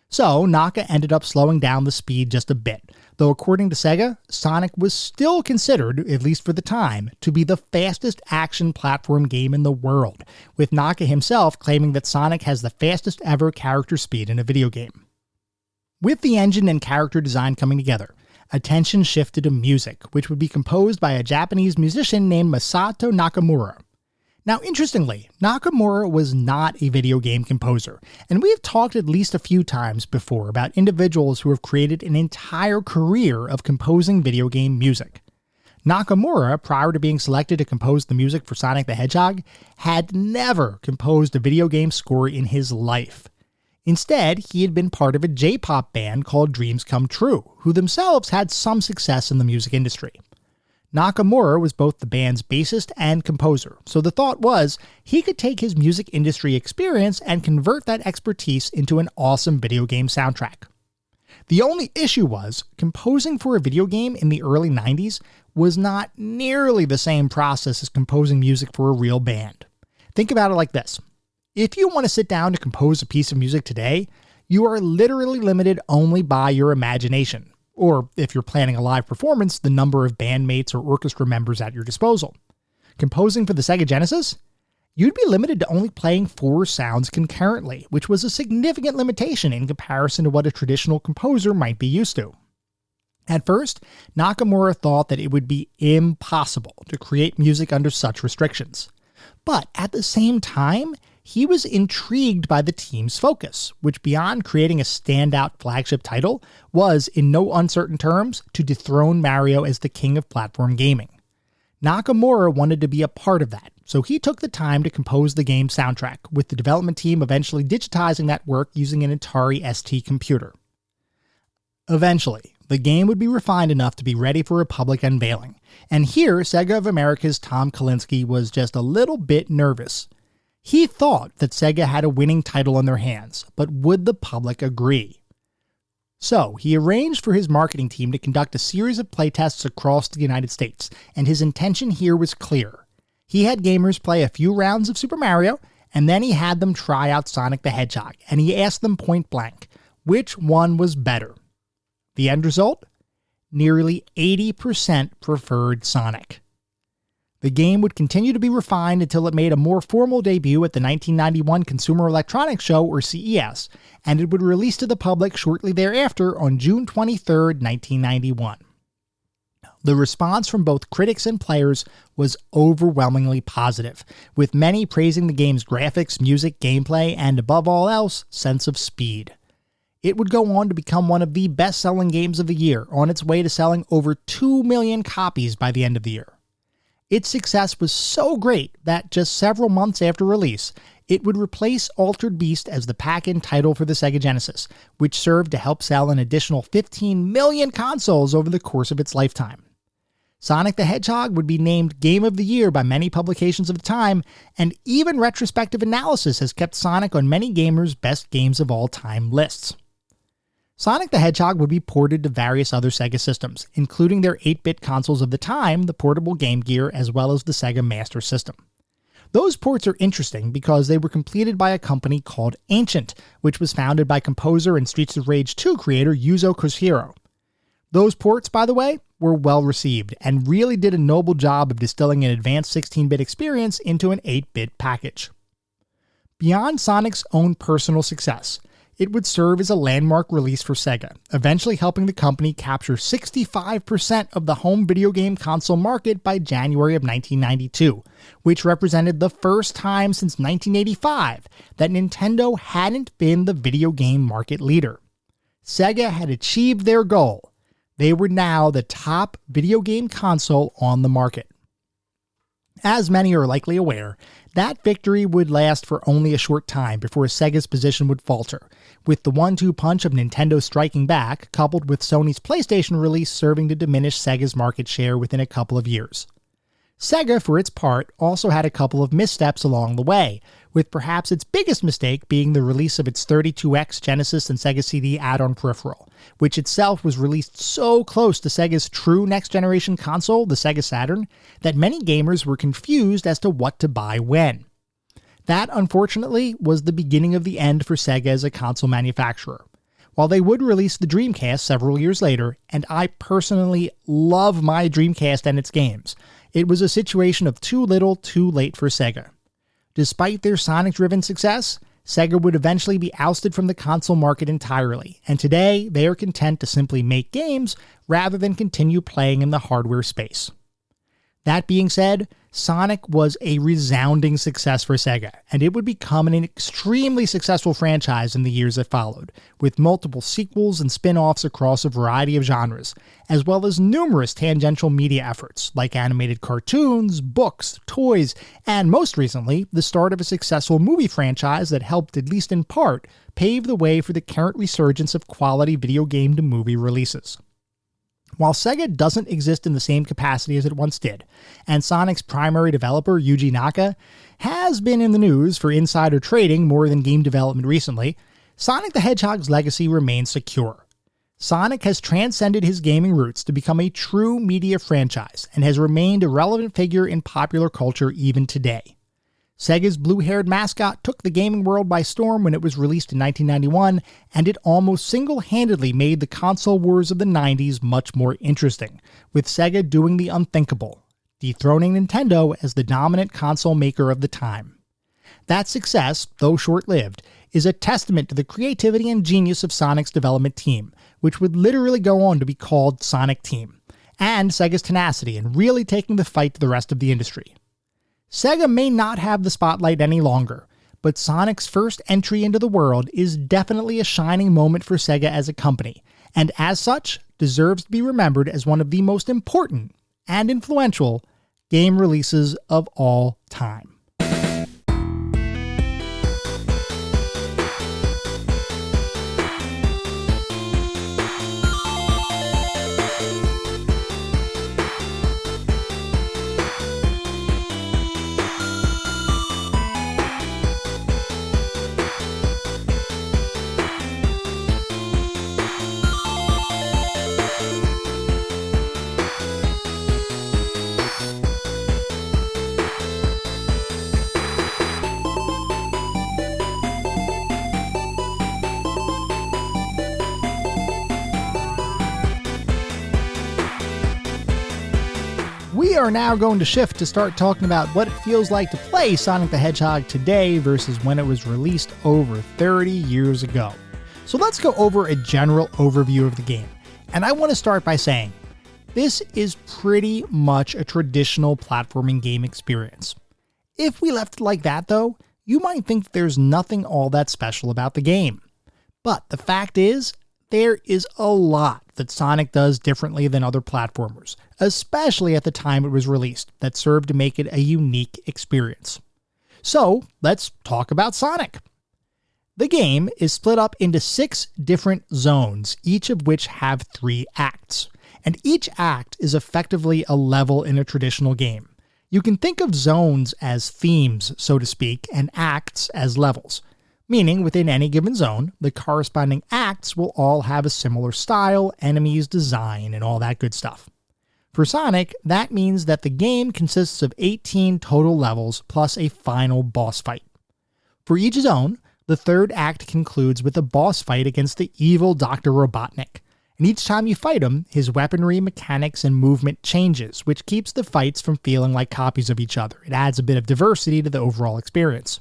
So, Naka ended up slowing down the speed just a bit, though according to Sega, Sonic was still considered, at least for the time, to be the fastest action platform game in the world, with Naka himself claiming that Sonic has the fastest ever character speed in a video game. With the engine and character design coming together, attention shifted to music, which would be composed by a Japanese musician named Masato Nakamura. Now, interestingly, Nakamura was not a video game composer, and we have talked at least a few times before about individuals who have created an entire career of composing video game music. Nakamura, prior to being selected to compose the music for Sonic the Hedgehog, had never composed a video game score in his life. Instead, he had been part of a J-pop band called Dreams Come True, who themselves had some success in the music industry. Nakamura was both the band's bassist and composer, so the thought was he could take his music industry experience and convert that expertise into an awesome video game soundtrack. The only issue was, composing for a video game in the early 90s was not nearly the same process as composing music for a real band. Think about it like this. If you want to sit down to compose a piece of music today, you are literally limited only by your imagination. Or, if you're planning a live performance, the number of bandmates or orchestra members at your disposal. Composing for the Sega Genesis? You'd be limited to only playing 4 sounds concurrently, which was a significant limitation in comparison to what a traditional composer might be used to. At first, Nakamura thought that it would be impossible to create music under such restrictions. But at the same time, he was intrigued by the team's focus, which beyond creating a standout flagship title, was, in no uncertain terms, to dethrone Mario as the king of platform gaming. Nakamura wanted to be a part of that, so he took the time to compose the game's soundtrack, with the development team eventually digitizing that work using an Atari ST computer. Eventually, the game would be refined enough to be ready for a public unveiling, and here Sega of America's Tom Kalinske was just a little bit nervous. He thought that Sega had a winning title in their hands, but would the public agree? So, he arranged for his marketing team to conduct a series of playtests across the United States, and his intention here was clear. He had gamers play a few rounds of Super Mario, and then he had them try out Sonic the Hedgehog, and he asked them point blank, which one was better? The end result? Nearly 80% preferred Sonic. The game would continue to be refined until it made a more formal debut at the 1991 Consumer Electronics Show, or CES, and it would release to the public shortly thereafter on June 23, 1991. The response from both critics and players was overwhelmingly positive, with many praising the game's graphics, music, gameplay, and above all else, sense of speed. It would go on to become one of the best-selling games of the year, on its way to selling over 2 million copies by the end of the year. Its success was so great that just several months after release, it would replace Altered Beast as the pack-in title for the Sega Genesis, which served to help sell an additional 15 million consoles over the course of its lifetime. Sonic the Hedgehog would be named Game of the Year by many publications of the time, and even retrospective analysis has kept Sonic on many gamers' best games of all time lists. Sonic the Hedgehog would be ported to various other Sega systems, including their 8-bit consoles of the time, the portable Game Gear, as well as the Sega Master System. Those ports are interesting because they were completed by a company called Ancient, which was founded by composer and Streets of Rage 2 creator Yuzo Koshiro. Those ports, by the way, were well received and really did a noble job of distilling an advanced 16-bit experience into an 8-bit package. Beyond Sonic's own personal success, it would serve as a landmark release for Sega, eventually helping the company capture 65% of the home video game console market by January of 1992, which represented the first time since 1985 that Nintendo hadn't been the video game market leader. Sega had achieved their goal. They were now the top video game console on the market. As many are likely aware, that victory would last for only a short time before Sega's position would falter, with the 1-2 punch of Nintendo striking back, coupled with Sony's PlayStation release serving to diminish Sega's market share within a couple of years. Sega, for its part, also had a couple of missteps along the way, with perhaps its biggest mistake being the release of its 32X Genesis and Sega CD add-on peripheral, which itself was released so close to Sega's true next-generation console, the Sega Saturn, that many gamers were confused as to what to buy when. That, unfortunately, was the beginning of the end for Sega as a console manufacturer. While they would release the Dreamcast several years later, and I personally love my Dreamcast and its games, it was a situation of too little, too late for Sega. Despite their Sonic-driven success, Sega would eventually be ousted from the console market entirely, and today they are content to simply make games rather than continue playing in the hardware space. That being said, Sonic was a resounding success for Sega, and it would become an extremely successful franchise in the years that followed, with multiple sequels and spin-offs across a variety of genres, as well as numerous tangential media efforts, like animated cartoons, books, toys, and most recently, the start of a successful movie franchise that helped, at least in part, pave the way for the current resurgence of quality video game to movie releases. While Sega doesn't exist in the same capacity as it once did, and Sonic's primary developer, Yuji Naka, has been in the news for insider trading more than game development recently, Sonic the Hedgehog's legacy remains secure. Sonic has transcended his gaming roots to become a true media franchise and has remained a relevant figure in popular culture even today. Sega's blue-haired mascot took the gaming world by storm when it was released in 1991, and it almost single-handedly made the console wars of the 90s much more interesting, with Sega doing the unthinkable, dethroning Nintendo as the dominant console maker of the time. That success, though short-lived, is a testament to the creativity and genius of Sonic's development team, which would literally go on to be called Sonic Team, and Sega's tenacity in really taking the fight to the rest of the industry. Sega may not have the spotlight any longer, but Sonic's first entry into the world is definitely a shining moment for Sega as a company, and as such, deserves to be remembered as one of the most important and influential game releases of all time. We are now going to shift to start talking about what it feels like to play Sonic the Hedgehog today versus when it was released over 30 years ago. So let's go over a general overview of the game. And I want to start by saying, this is pretty much a traditional platforming game experience. If we left it like that though, you might think there's nothing all that special about the game. But the fact is, there is a lot that Sonic does differently than other platformers, especially at the time it was released, that served to make it a unique experience. So, let's talk about Sonic. The game is split up into 6 different zones, each of which have 3 acts, and each act is effectively a level in a traditional game. You can think of zones as themes, so to speak, and acts as levels. Meaning, within any given zone, the corresponding acts will all have a similar style, enemies, design, and all that good stuff. For Sonic, that means that the game consists of 18 total levels plus a final boss fight. For each zone, the third act concludes with a boss fight against the evil Dr. Robotnik, and each time you fight him, his weaponry, mechanics, and movement changes, which keeps the fights from feeling like copies of each other. It adds a bit of diversity to the overall experience.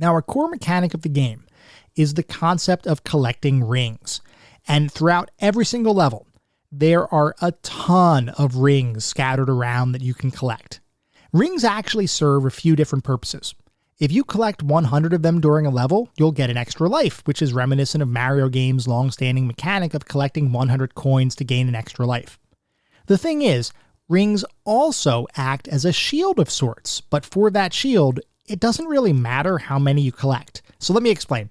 Now, a core mechanic of the game is the concept of collecting rings, and throughout every single level, there are a ton of rings scattered around that you can collect. Rings actually serve a few different purposes. If you collect 100 of them during a level, you'll get an extra life, which is reminiscent of Mario Games' long-standing mechanic of collecting 100 coins to gain an extra life. The thing is, rings also act as a shield of sorts, but for that shield, it doesn't really matter how many you collect. So let me explain.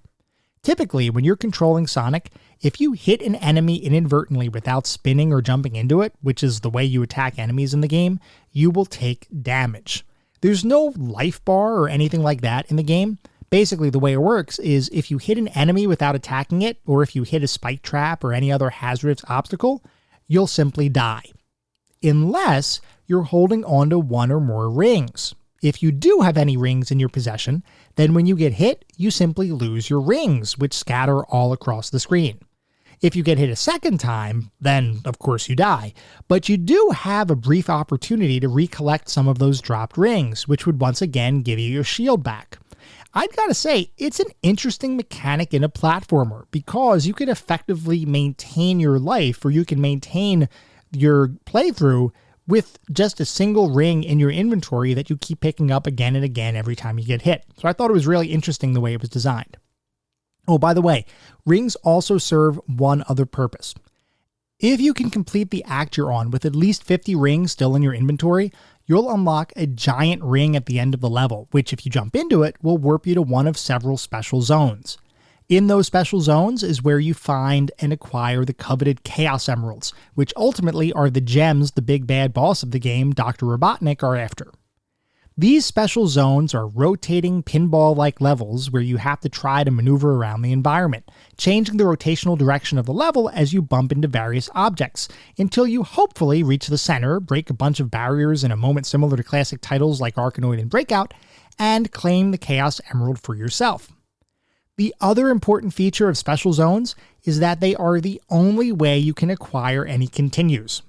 Typically, when you're controlling Sonic, if you hit an enemy inadvertently without spinning or jumping into it, which is the way you attack enemies in the game, you will take damage. There's no life bar or anything like that in the game. Basically, the way it works is if you hit an enemy without attacking it, or if you hit a spike trap or any other hazardous obstacle, you'll simply die. Unless you're holding onto one or more rings. If you do have any rings in your possession, then when you get hit, you simply lose your rings, which scatter all across the screen. If you get hit a second time, then of course you die, but you do have a brief opportunity to recollect some of those dropped rings, which would once again give you your shield back. I've got to say, it's an interesting mechanic in a platformer, because you can effectively maintain your life, or you can maintain your playthrough with just a single ring in your inventory that you keep picking up again and again every time you get hit. So I thought it was really interesting the way it was designed. Oh, by the way, rings also serve one other purpose. If you can complete the act you're on with at least 50 rings still in your inventory, you'll unlock a giant ring at the end of the level, which if you jump into it, will warp you to one of several special zones. In those special zones is where you find and acquire the coveted Chaos Emeralds, which ultimately are the gems the big bad boss of the game, Dr. Robotnik, are after. These special zones are rotating pinball-like levels where you have to try to maneuver around the environment, changing the rotational direction of the level as you bump into various objects, until you hopefully reach the center, break a bunch of barriers in a moment similar to classic titles like Arkanoid and Breakout, and claim the Chaos Emerald for yourself. The other important feature of special zones is that they are the only way you can acquire any continues.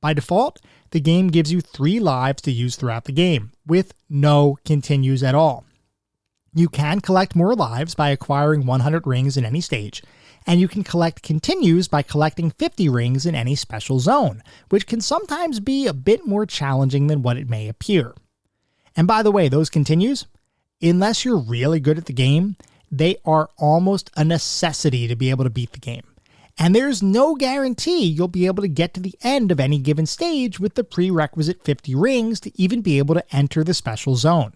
By default, the game gives you 3 lives to use throughout the game, with no continues at all. You can collect more lives by acquiring 100 rings in any stage, and you can collect continues by collecting 50 rings in any special zone, which can sometimes be a bit more challenging than what it may appear. And by the way, those continues, unless you're really good at the game, they are almost a necessity to be able to beat the game. And there's no guarantee you'll be able to get to the end of any given stage with the prerequisite 50 rings to even be able to enter the special zone.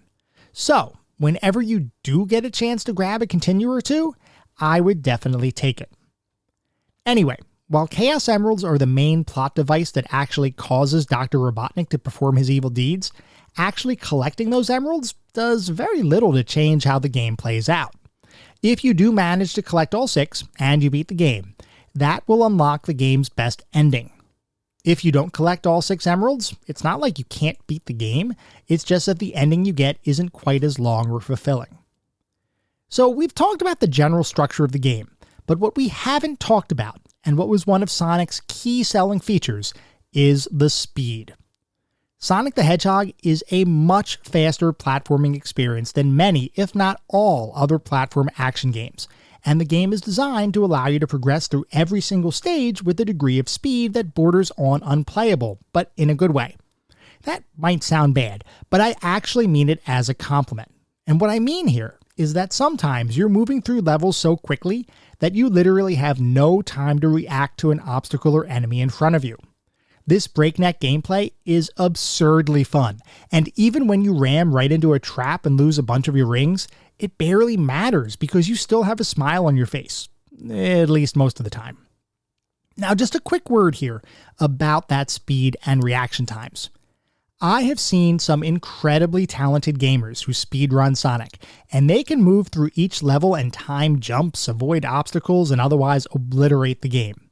So, whenever you do get a chance to grab a continue or two, I would definitely take it. Anyway, while Chaos Emeralds are the main plot device that actually causes Dr. Robotnik to perform his evil deeds, actually collecting those emeralds does very little to change how the game plays out. If you do manage to collect all 6 and you beat the game, that will unlock the game's best ending. If you don't collect all 6 emeralds, it's not like you can't beat the game, it's just that the ending you get isn't quite as long or fulfilling. So we've talked about the general structure of the game, but what we haven't talked about, and what was one of Sonic's key selling features, is the speed. Sonic the Hedgehog is a much faster platforming experience than many, if not all, other platform action games, and the game is designed to allow you to progress through every single stage with a degree of speed that borders on unplayable, but in a good way. That might sound bad, but I actually mean it as a compliment. And what I mean here is that sometimes you're moving through levels so quickly that you literally have no time to react to an obstacle or enemy in front of you. This breakneck gameplay is absurdly fun, and even when you ram right into a trap and lose a bunch of your rings, it barely matters because you still have a smile on your face, at least most of the time. Now, just a quick word here about that speed and reaction times. I have seen some incredibly talented gamers who speedrun Sonic, and they can move through each level and time jumps, avoid obstacles, and otherwise obliterate the game.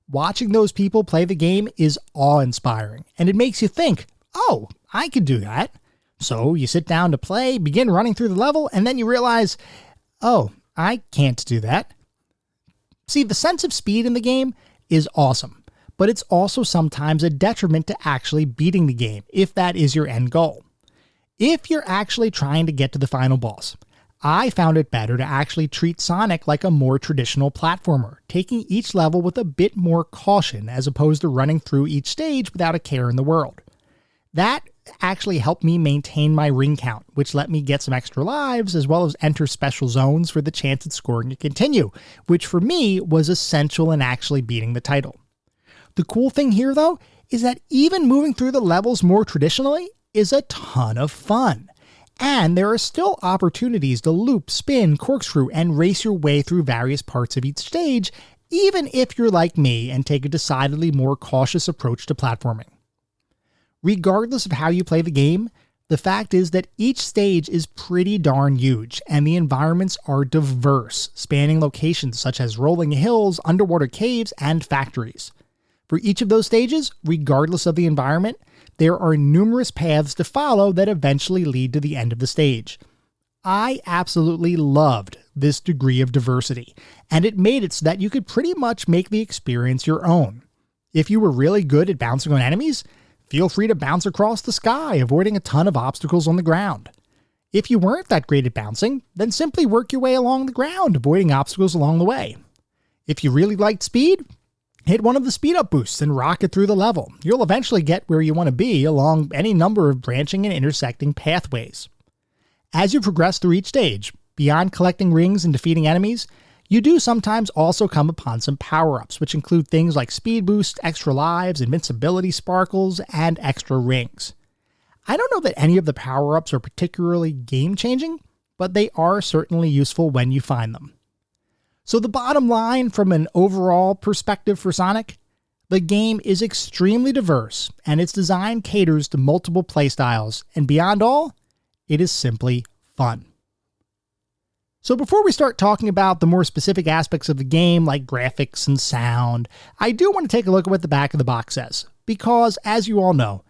Watching those people play the game is awe-inspiring, and it makes you think, oh, I could do that. So you sit down to play, begin running through the level, and then you realize, oh, I can't do that. See, the sense of speed in the game is awesome, but it's also sometimes a detriment to actually beating the game, if that is your end goal. If you're actually trying to get to the final boss, I found it better to actually treat Sonic like a more traditional platformer, taking each level with a bit more caution as opposed to running through each stage without a care in the world. That actually helped me maintain my ring count, which let me get some extra lives as well as enter special zones for the chance at scoring to continue, which for me was essential in actually beating the title. The cool thing here, though, is that even moving through the levels more traditionally is a ton of fun. And there are still opportunities to loop, spin, corkscrew, and race your way through various parts of each stage, even if you're like me and take a decidedly more cautious approach to platforming. Regardless of how you play the game, the fact is that each stage is pretty darn huge, and the environments are diverse, spanning locations such as rolling hills, underwater caves, and factories. For each of those stages, regardless of the environment, there are numerous paths to follow that eventually lead to the end of the stage. I absolutely loved this degree of diversity, and it made it so that you could pretty much make the experience your own. If you were really good at bouncing on enemies, feel free to bounce across the sky, avoiding a ton of obstacles on the ground. If you weren't that great at bouncing, then simply work your way along the ground, avoiding obstacles along the way. If you really liked speed, hit one of the speed up boosts and rocket through the level. You'll eventually get where you want to be along any number of branching and intersecting pathways. As you progress through each stage, beyond collecting rings and defeating enemies, you do sometimes also come upon some power-ups, which include things like speed boost, extra lives, invincibility sparkles, and extra rings. I don't know that any of the power-ups are particularly game-changing, but they are certainly useful when you find them. So the bottom line from an overall perspective for Sonic, the game is extremely diverse, and its design caters to multiple playstyles, and beyond all, it is simply fun. So before we start talking about the more specific aspects of the game like graphics and sound, I do want to take a look at what the back of the box says, because as you all know,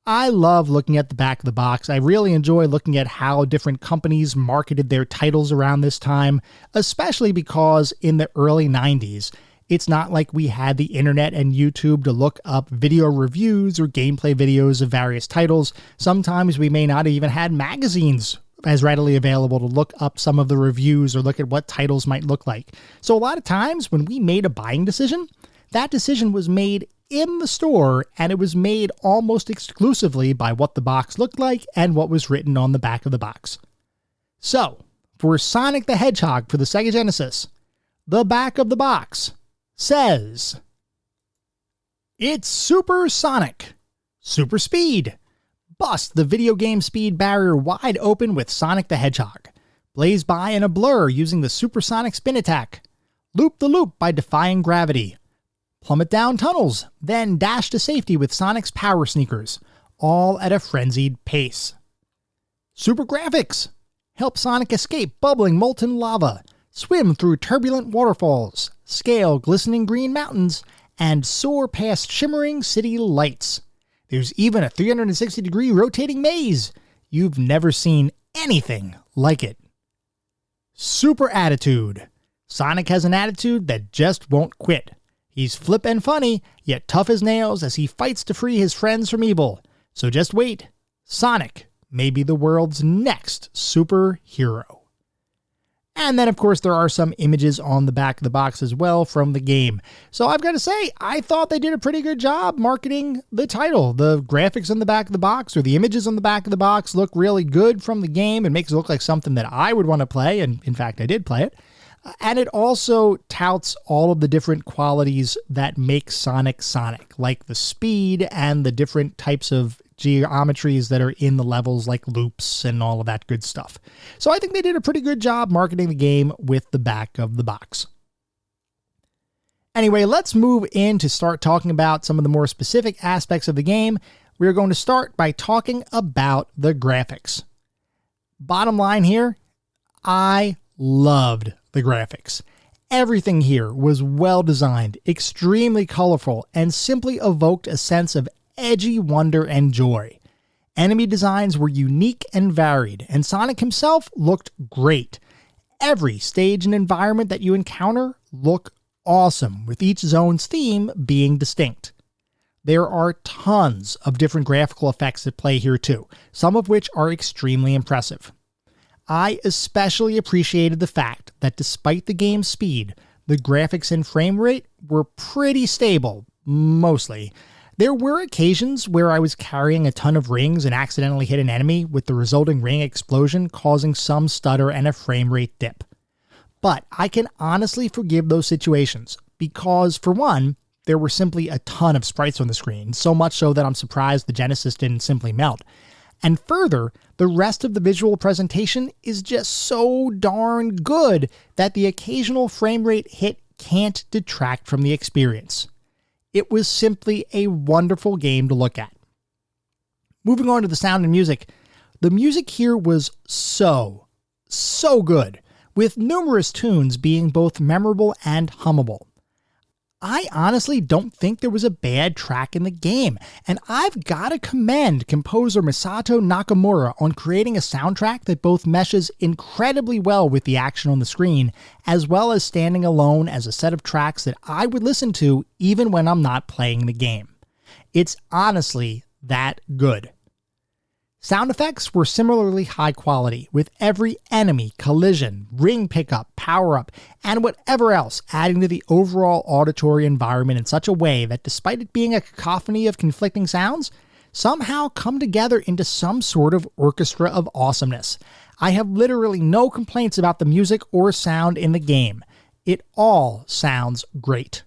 I love looking at the back of the box. I really enjoy looking at how different companies marketed their titles around this time, especially because in the early 90s, it's not like we had the internet and YouTube to look up video reviews or gameplay videos of various titles. Sometimes we may not even had magazines as readily available to look up some of the reviews or look at what titles might look like. So a lot of times when we made a buying decision, that decision was made in the store, and it was made almost exclusively by what the box looked like and what was written on the back of the box. So, for Sonic the Hedgehog for the Sega Genesis, the back of the box says, "It's Super Sonic. Super Speed. Bust the video game speed barrier wide open with Sonic the Hedgehog. Blaze by in a blur using the supersonic spin attack. Loop the loop by defying gravity. Plummet down tunnels, then dash to safety with Sonic's power sneakers, all at a frenzied pace. Super graphics. Help Sonic escape bubbling molten lava, swim through turbulent waterfalls, scale glistening green mountains, and soar past shimmering city lights. There's even a 360-degree rotating maze. You've never seen anything like it. Super attitude. Sonic has an attitude that just won't quit. He's flip and funny, yet tough as nails as he fights to free his friends from evil. So just wait. Sonic may be the world's next superhero." And then, of course, there are some images on the back of the box as well from the game. So I've got to say, I thought they did a pretty good job marketing the title. The graphics on the back of the box, or the images on the back of the box, look really good from the game. It makes it look like something that I would want to play, and in fact, I did play it. And it also touts all of the different qualities that make Sonic Sonic, like the speed and the different types of geometries that are in the levels, like loops and all of that good stuff. So I think they did a pretty good job marketing the game with the back of the box. Anyway, let's move in to start talking about some of the more specific aspects of the game. We're going to start by talking about the graphics. Bottom line here, I loved the graphics. Everything here was well designed, extremely colorful, and simply evoked a sense of edgy wonder and joy. Enemy designs were unique and varied, and Sonic himself looked great. Every stage and environment that you encounter look awesome, with each zone's theme being distinct. There are tons of different graphical effects at play here too, some of which are extremely impressive. I especially appreciated the fact that despite the game's speed, the graphics and frame rate were pretty stable, mostly. There were occasions where I was carrying a ton of rings and accidentally hit an enemy, with the resulting ring explosion causing some stutter and a frame rate dip. But I can honestly forgive those situations because, for one, there were simply a ton of sprites on the screen, so much so that I'm surprised the Genesis didn't simply melt. And further, the rest of the visual presentation is just so darn good that the occasional frame rate hit can't detract from the experience. It was simply a wonderful game to look at. Moving on to the sound and music, the music here was so good, with numerous tunes being both memorable and hummable. I honestly don't think there was a bad track in the game, and I've got to commend composer Masato Nakamura on creating a soundtrack that both meshes incredibly well with the action on the screen, as well as standing alone as a set of tracks that I would listen to even when I'm not playing the game. It's honestly that good. Sound effects were similarly high quality, with every enemy, collision, ring pickup, power-up, and whatever else adding to the overall auditory environment in such a way that despite it being a cacophony of conflicting sounds, somehow come together into some sort of orchestra of awesomeness. I have literally no complaints about the music or sound in the game. It all sounds great.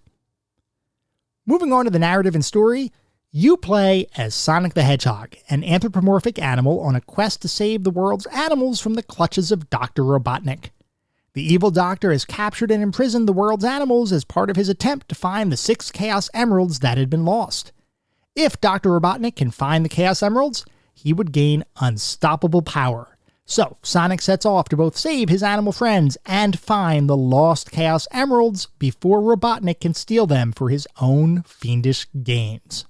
Moving on to the narrative and story, you play as Sonic the Hedgehog, an anthropomorphic animal on a quest to save the world's animals from the clutches of Dr. Robotnik. The evil doctor has captured and imprisoned the world's animals as part of his attempt to find the 6 Chaos Emeralds that had been lost. If Dr. Robotnik can find the Chaos Emeralds, he would gain unstoppable power. So Sonic sets off to both save his animal friends and find the lost Chaos Emeralds before Robotnik can steal them for his own fiendish gains.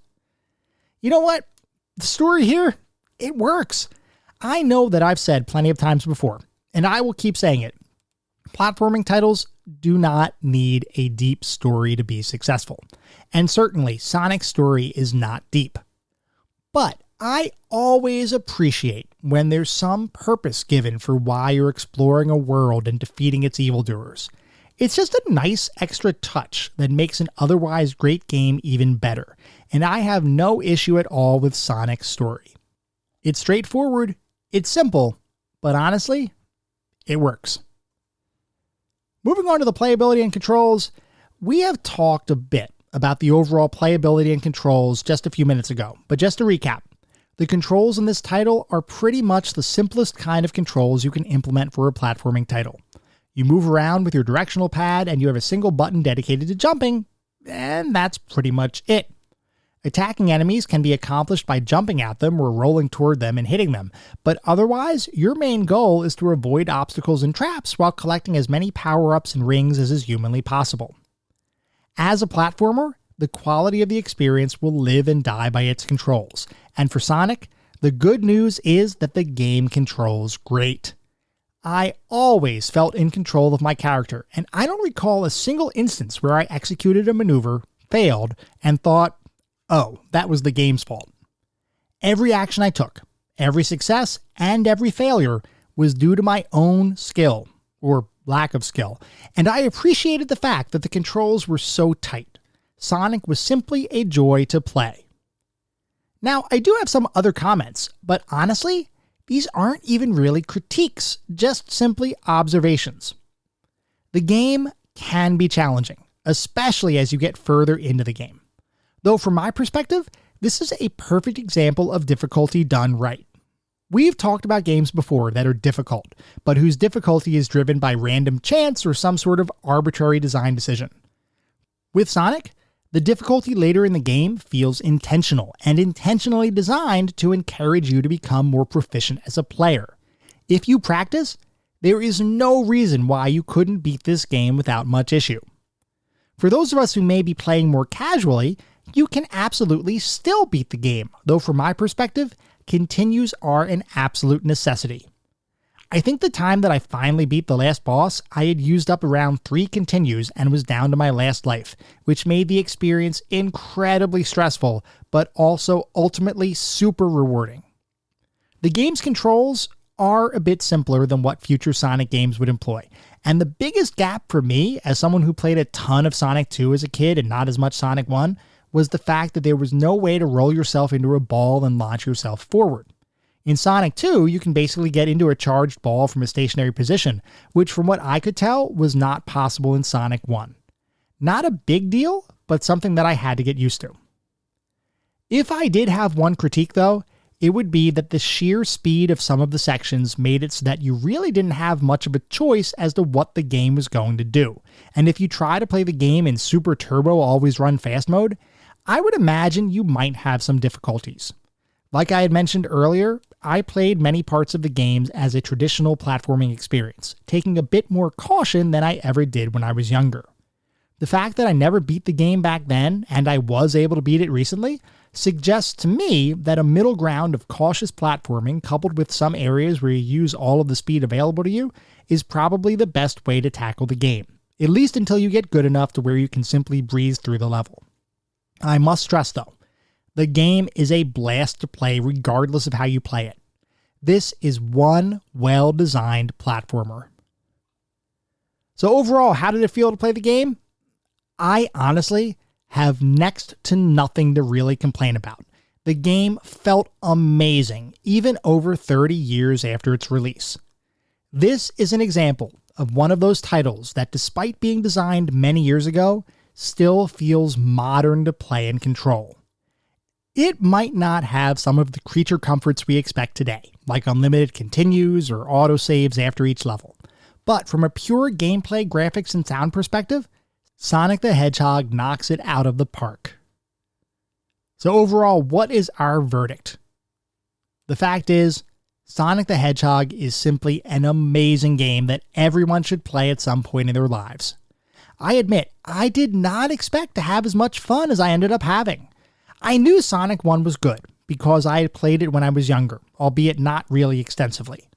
You know what? The story here, it works. I know that I've said plenty of times before, and I will keep saying it. Platforming titles do not need a deep story to be successful. And certainly, Sonic's story is not deep. But I always appreciate when there's some purpose given for why you're exploring a world and defeating its evildoers. It's just a nice extra touch that makes an otherwise great game even better, and I have no issue at all with Sonic's story. It's straightforward, it's simple, but honestly, it works. Moving on to the playability and controls, we have talked a bit about the overall playability and controls just a few minutes ago, but just to recap, the controls in this title are pretty much the simplest kind of controls you can implement for a platforming title. You move around with your directional pad and you have a single button dedicated to jumping, and that's pretty much it. Attacking enemies can be accomplished by jumping at them or rolling toward them and hitting them, but otherwise, your main goal is to avoid obstacles and traps while collecting as many power-ups and rings as is humanly possible. As a platformer, the quality of the experience will live and die by its controls, and for Sonic, the good news is that the game controls great. I always felt in control of my character, and I don't recall a single instance where I executed a maneuver, failed, and thought, oh, that was the game's fault. Every action I took, every success, and every failure was due to my own skill, or lack of skill, and I appreciated the fact that the controls were so tight. Sonic was simply a joy to play. Now, I do have some other comments, but honestly, these aren't even really critiques, just simply observations. The game can be challenging, especially as you get further into the game. Though from my perspective, this is a perfect example of difficulty done right. We've talked about games before that are difficult, but whose difficulty is driven by random chance or some sort of arbitrary design decision. With Sonic, the difficulty later in the game feels intentional and intentionally designed to encourage you to become more proficient as a player. If you practice, there is no reason why you couldn't beat this game without much issue. For those of us who may be playing more casually, you can absolutely still beat the game, though from my perspective, continues are an absolute necessity. I think the time that I finally beat the last boss, I had used up around 3 continues and was down to my last life, which made the experience incredibly stressful, but also ultimately super rewarding. The game's controls are a bit simpler than what future Sonic games would employ, and the biggest gap for me, as someone who played a ton of Sonic 2 as a kid and not as much Sonic 1, was the fact that there was no way to roll yourself into a ball and launch yourself forward. In Sonic 2, you can basically get into a charged ball from a stationary position, which from what I could tell was not possible in Sonic 1. Not a big deal, but something that I had to get used to. If I did have one critique though, it would be that the sheer speed of some of the sections made it so that you really didn't have much of a choice as to what the game was going to do. And if you try to play the game in Super Turbo Always Run Fast mode, I would imagine you might have some difficulties. Like I had mentioned earlier, I played many parts of the games as a traditional platforming experience, taking a bit more caution than I ever did when I was younger. The fact that I never beat the game back then, and I was able to beat it recently, suggests to me that a middle ground of cautious platforming coupled with some areas where you use all of the speed available to you is probably the best way to tackle the game, at least until you get good enough to where you can simply breeze through the level. I must stress though, the game is a blast to play regardless of how you play it. This is one well-designed platformer. So overall, how did it feel to play the game? I honestly have next to nothing to really complain about. The game felt amazing, even over 30 years after its release. This is an example of one of those titles that, despite being designed many years ago, still feels modern to play and control. It might not have some of the creature comforts we expect today, like unlimited continues or autosaves after each level, but from a pure gameplay, graphics, and sound perspective, Sonic the Hedgehog knocks it out of the park. So overall, what is our verdict? The fact is, Sonic the Hedgehog is simply an amazing game that everyone should play at some point in their lives. I admit, I did not expect to have as much fun as I ended up having. I knew Sonic 1 was good because I had played it when I was younger, albeit not really extensively.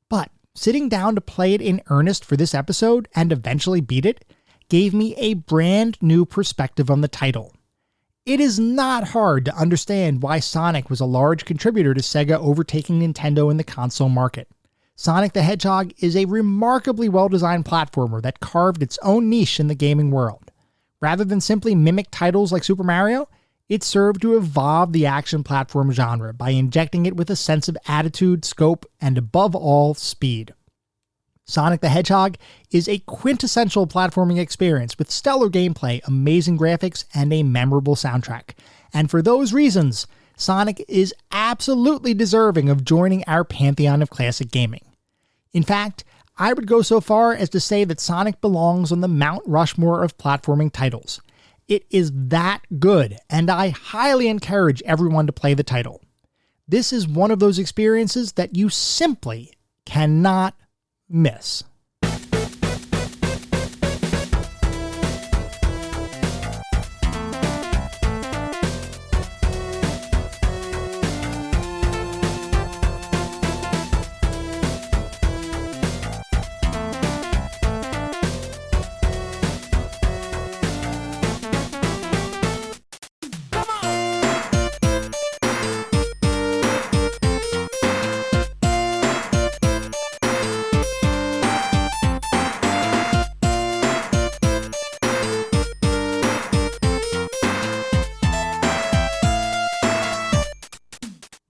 But sitting down to play it in earnest for this episode and eventually beat it gave me a brand new perspective on the title. It is not hard to understand why Sonic was a large contributor to Sega overtaking Nintendo in the console market. Sonic the Hedgehog is a remarkably well-designed platformer that carved its own niche in the gaming world. Rather than simply mimic titles like Super Mario, it served to evolve the action platform genre by injecting it with a sense of attitude, scope, and above all, speed. Sonic the Hedgehog is a quintessential platforming experience with stellar gameplay, amazing graphics, and a memorable soundtrack. And for those reasons, Sonic is absolutely deserving of joining our pantheon of classic gaming. In fact, I would go so far as to say that Sonic belongs on the Mount Rushmore of platforming titles. It is that good, and I highly encourage everyone to play the title. This is one of those experiences that you simply cannot miss.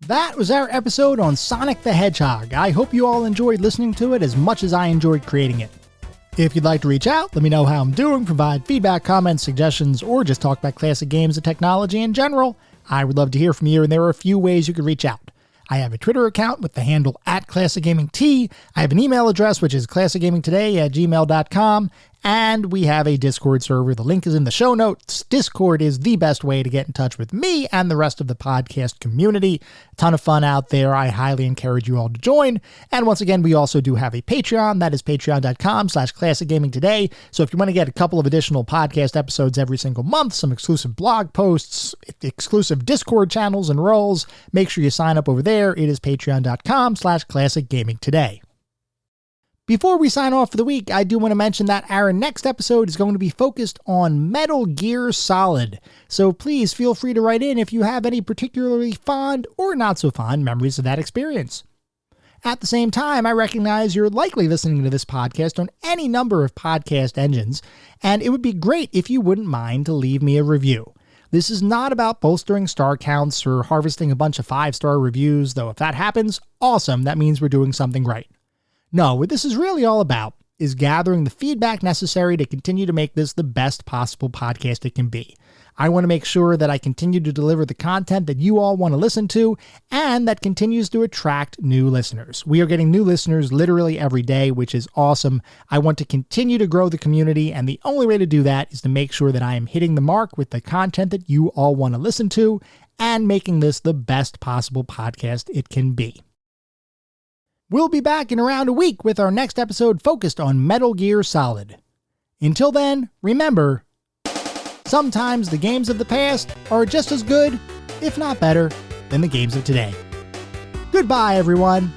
That was our episode on Sonic the Hedgehog. I hope you all enjoyed listening to it as much as I enjoyed creating it. If you'd like to reach out, let me know how I'm doing, provide feedback, comments, suggestions, or just talk about classic games and technology in general, I would love to hear from you, and there are a few ways you could reach out. I have a Twitter account with the handle @ClassicGamingT. I have an email address, which is classicgamingtoday@gmail.com. And we have a Discord server. The link is in the show notes. Discord is the best way to get in touch with me and the rest of the podcast community. A ton of fun out there. I highly encourage you all to join. And once again, we also do have a Patreon. That is patreon.com/classicgamingtoday. So if you want to get a couple of additional podcast episodes every single month, some exclusive blog posts, exclusive Discord channels and roles, make sure you sign up over there. It is patreon.com/classicgamingtoday. Before we sign off for the week, I do want to mention that our next episode is going to be focused on Metal Gear Solid. So please feel free to write in if you have any particularly fond or not so fond memories of that experience. At the same time, I recognize you're likely listening to this podcast on any number of podcast engines, and it would be great if you wouldn't mind to leave me a review. This is not about bolstering star counts or harvesting a bunch of 5-star reviews, though if that happens, awesome, that means we're doing something right. No, what this is really all about is gathering the feedback necessary to continue to make this the best possible podcast it can be. I want to make sure that I continue to deliver the content that you all want to listen to and that continues to attract new listeners. We are getting new listeners literally every day, which is awesome. I want to continue to grow the community, and the only way to do that is to make sure that I am hitting the mark with the content that you all want to listen to and making this the best possible podcast it can be. We'll be back in around a week with our next episode focused on Metal Gear Solid. Until then, remember, sometimes the games of the past are just as good, if not better, than the games of today. Goodbye, everyone.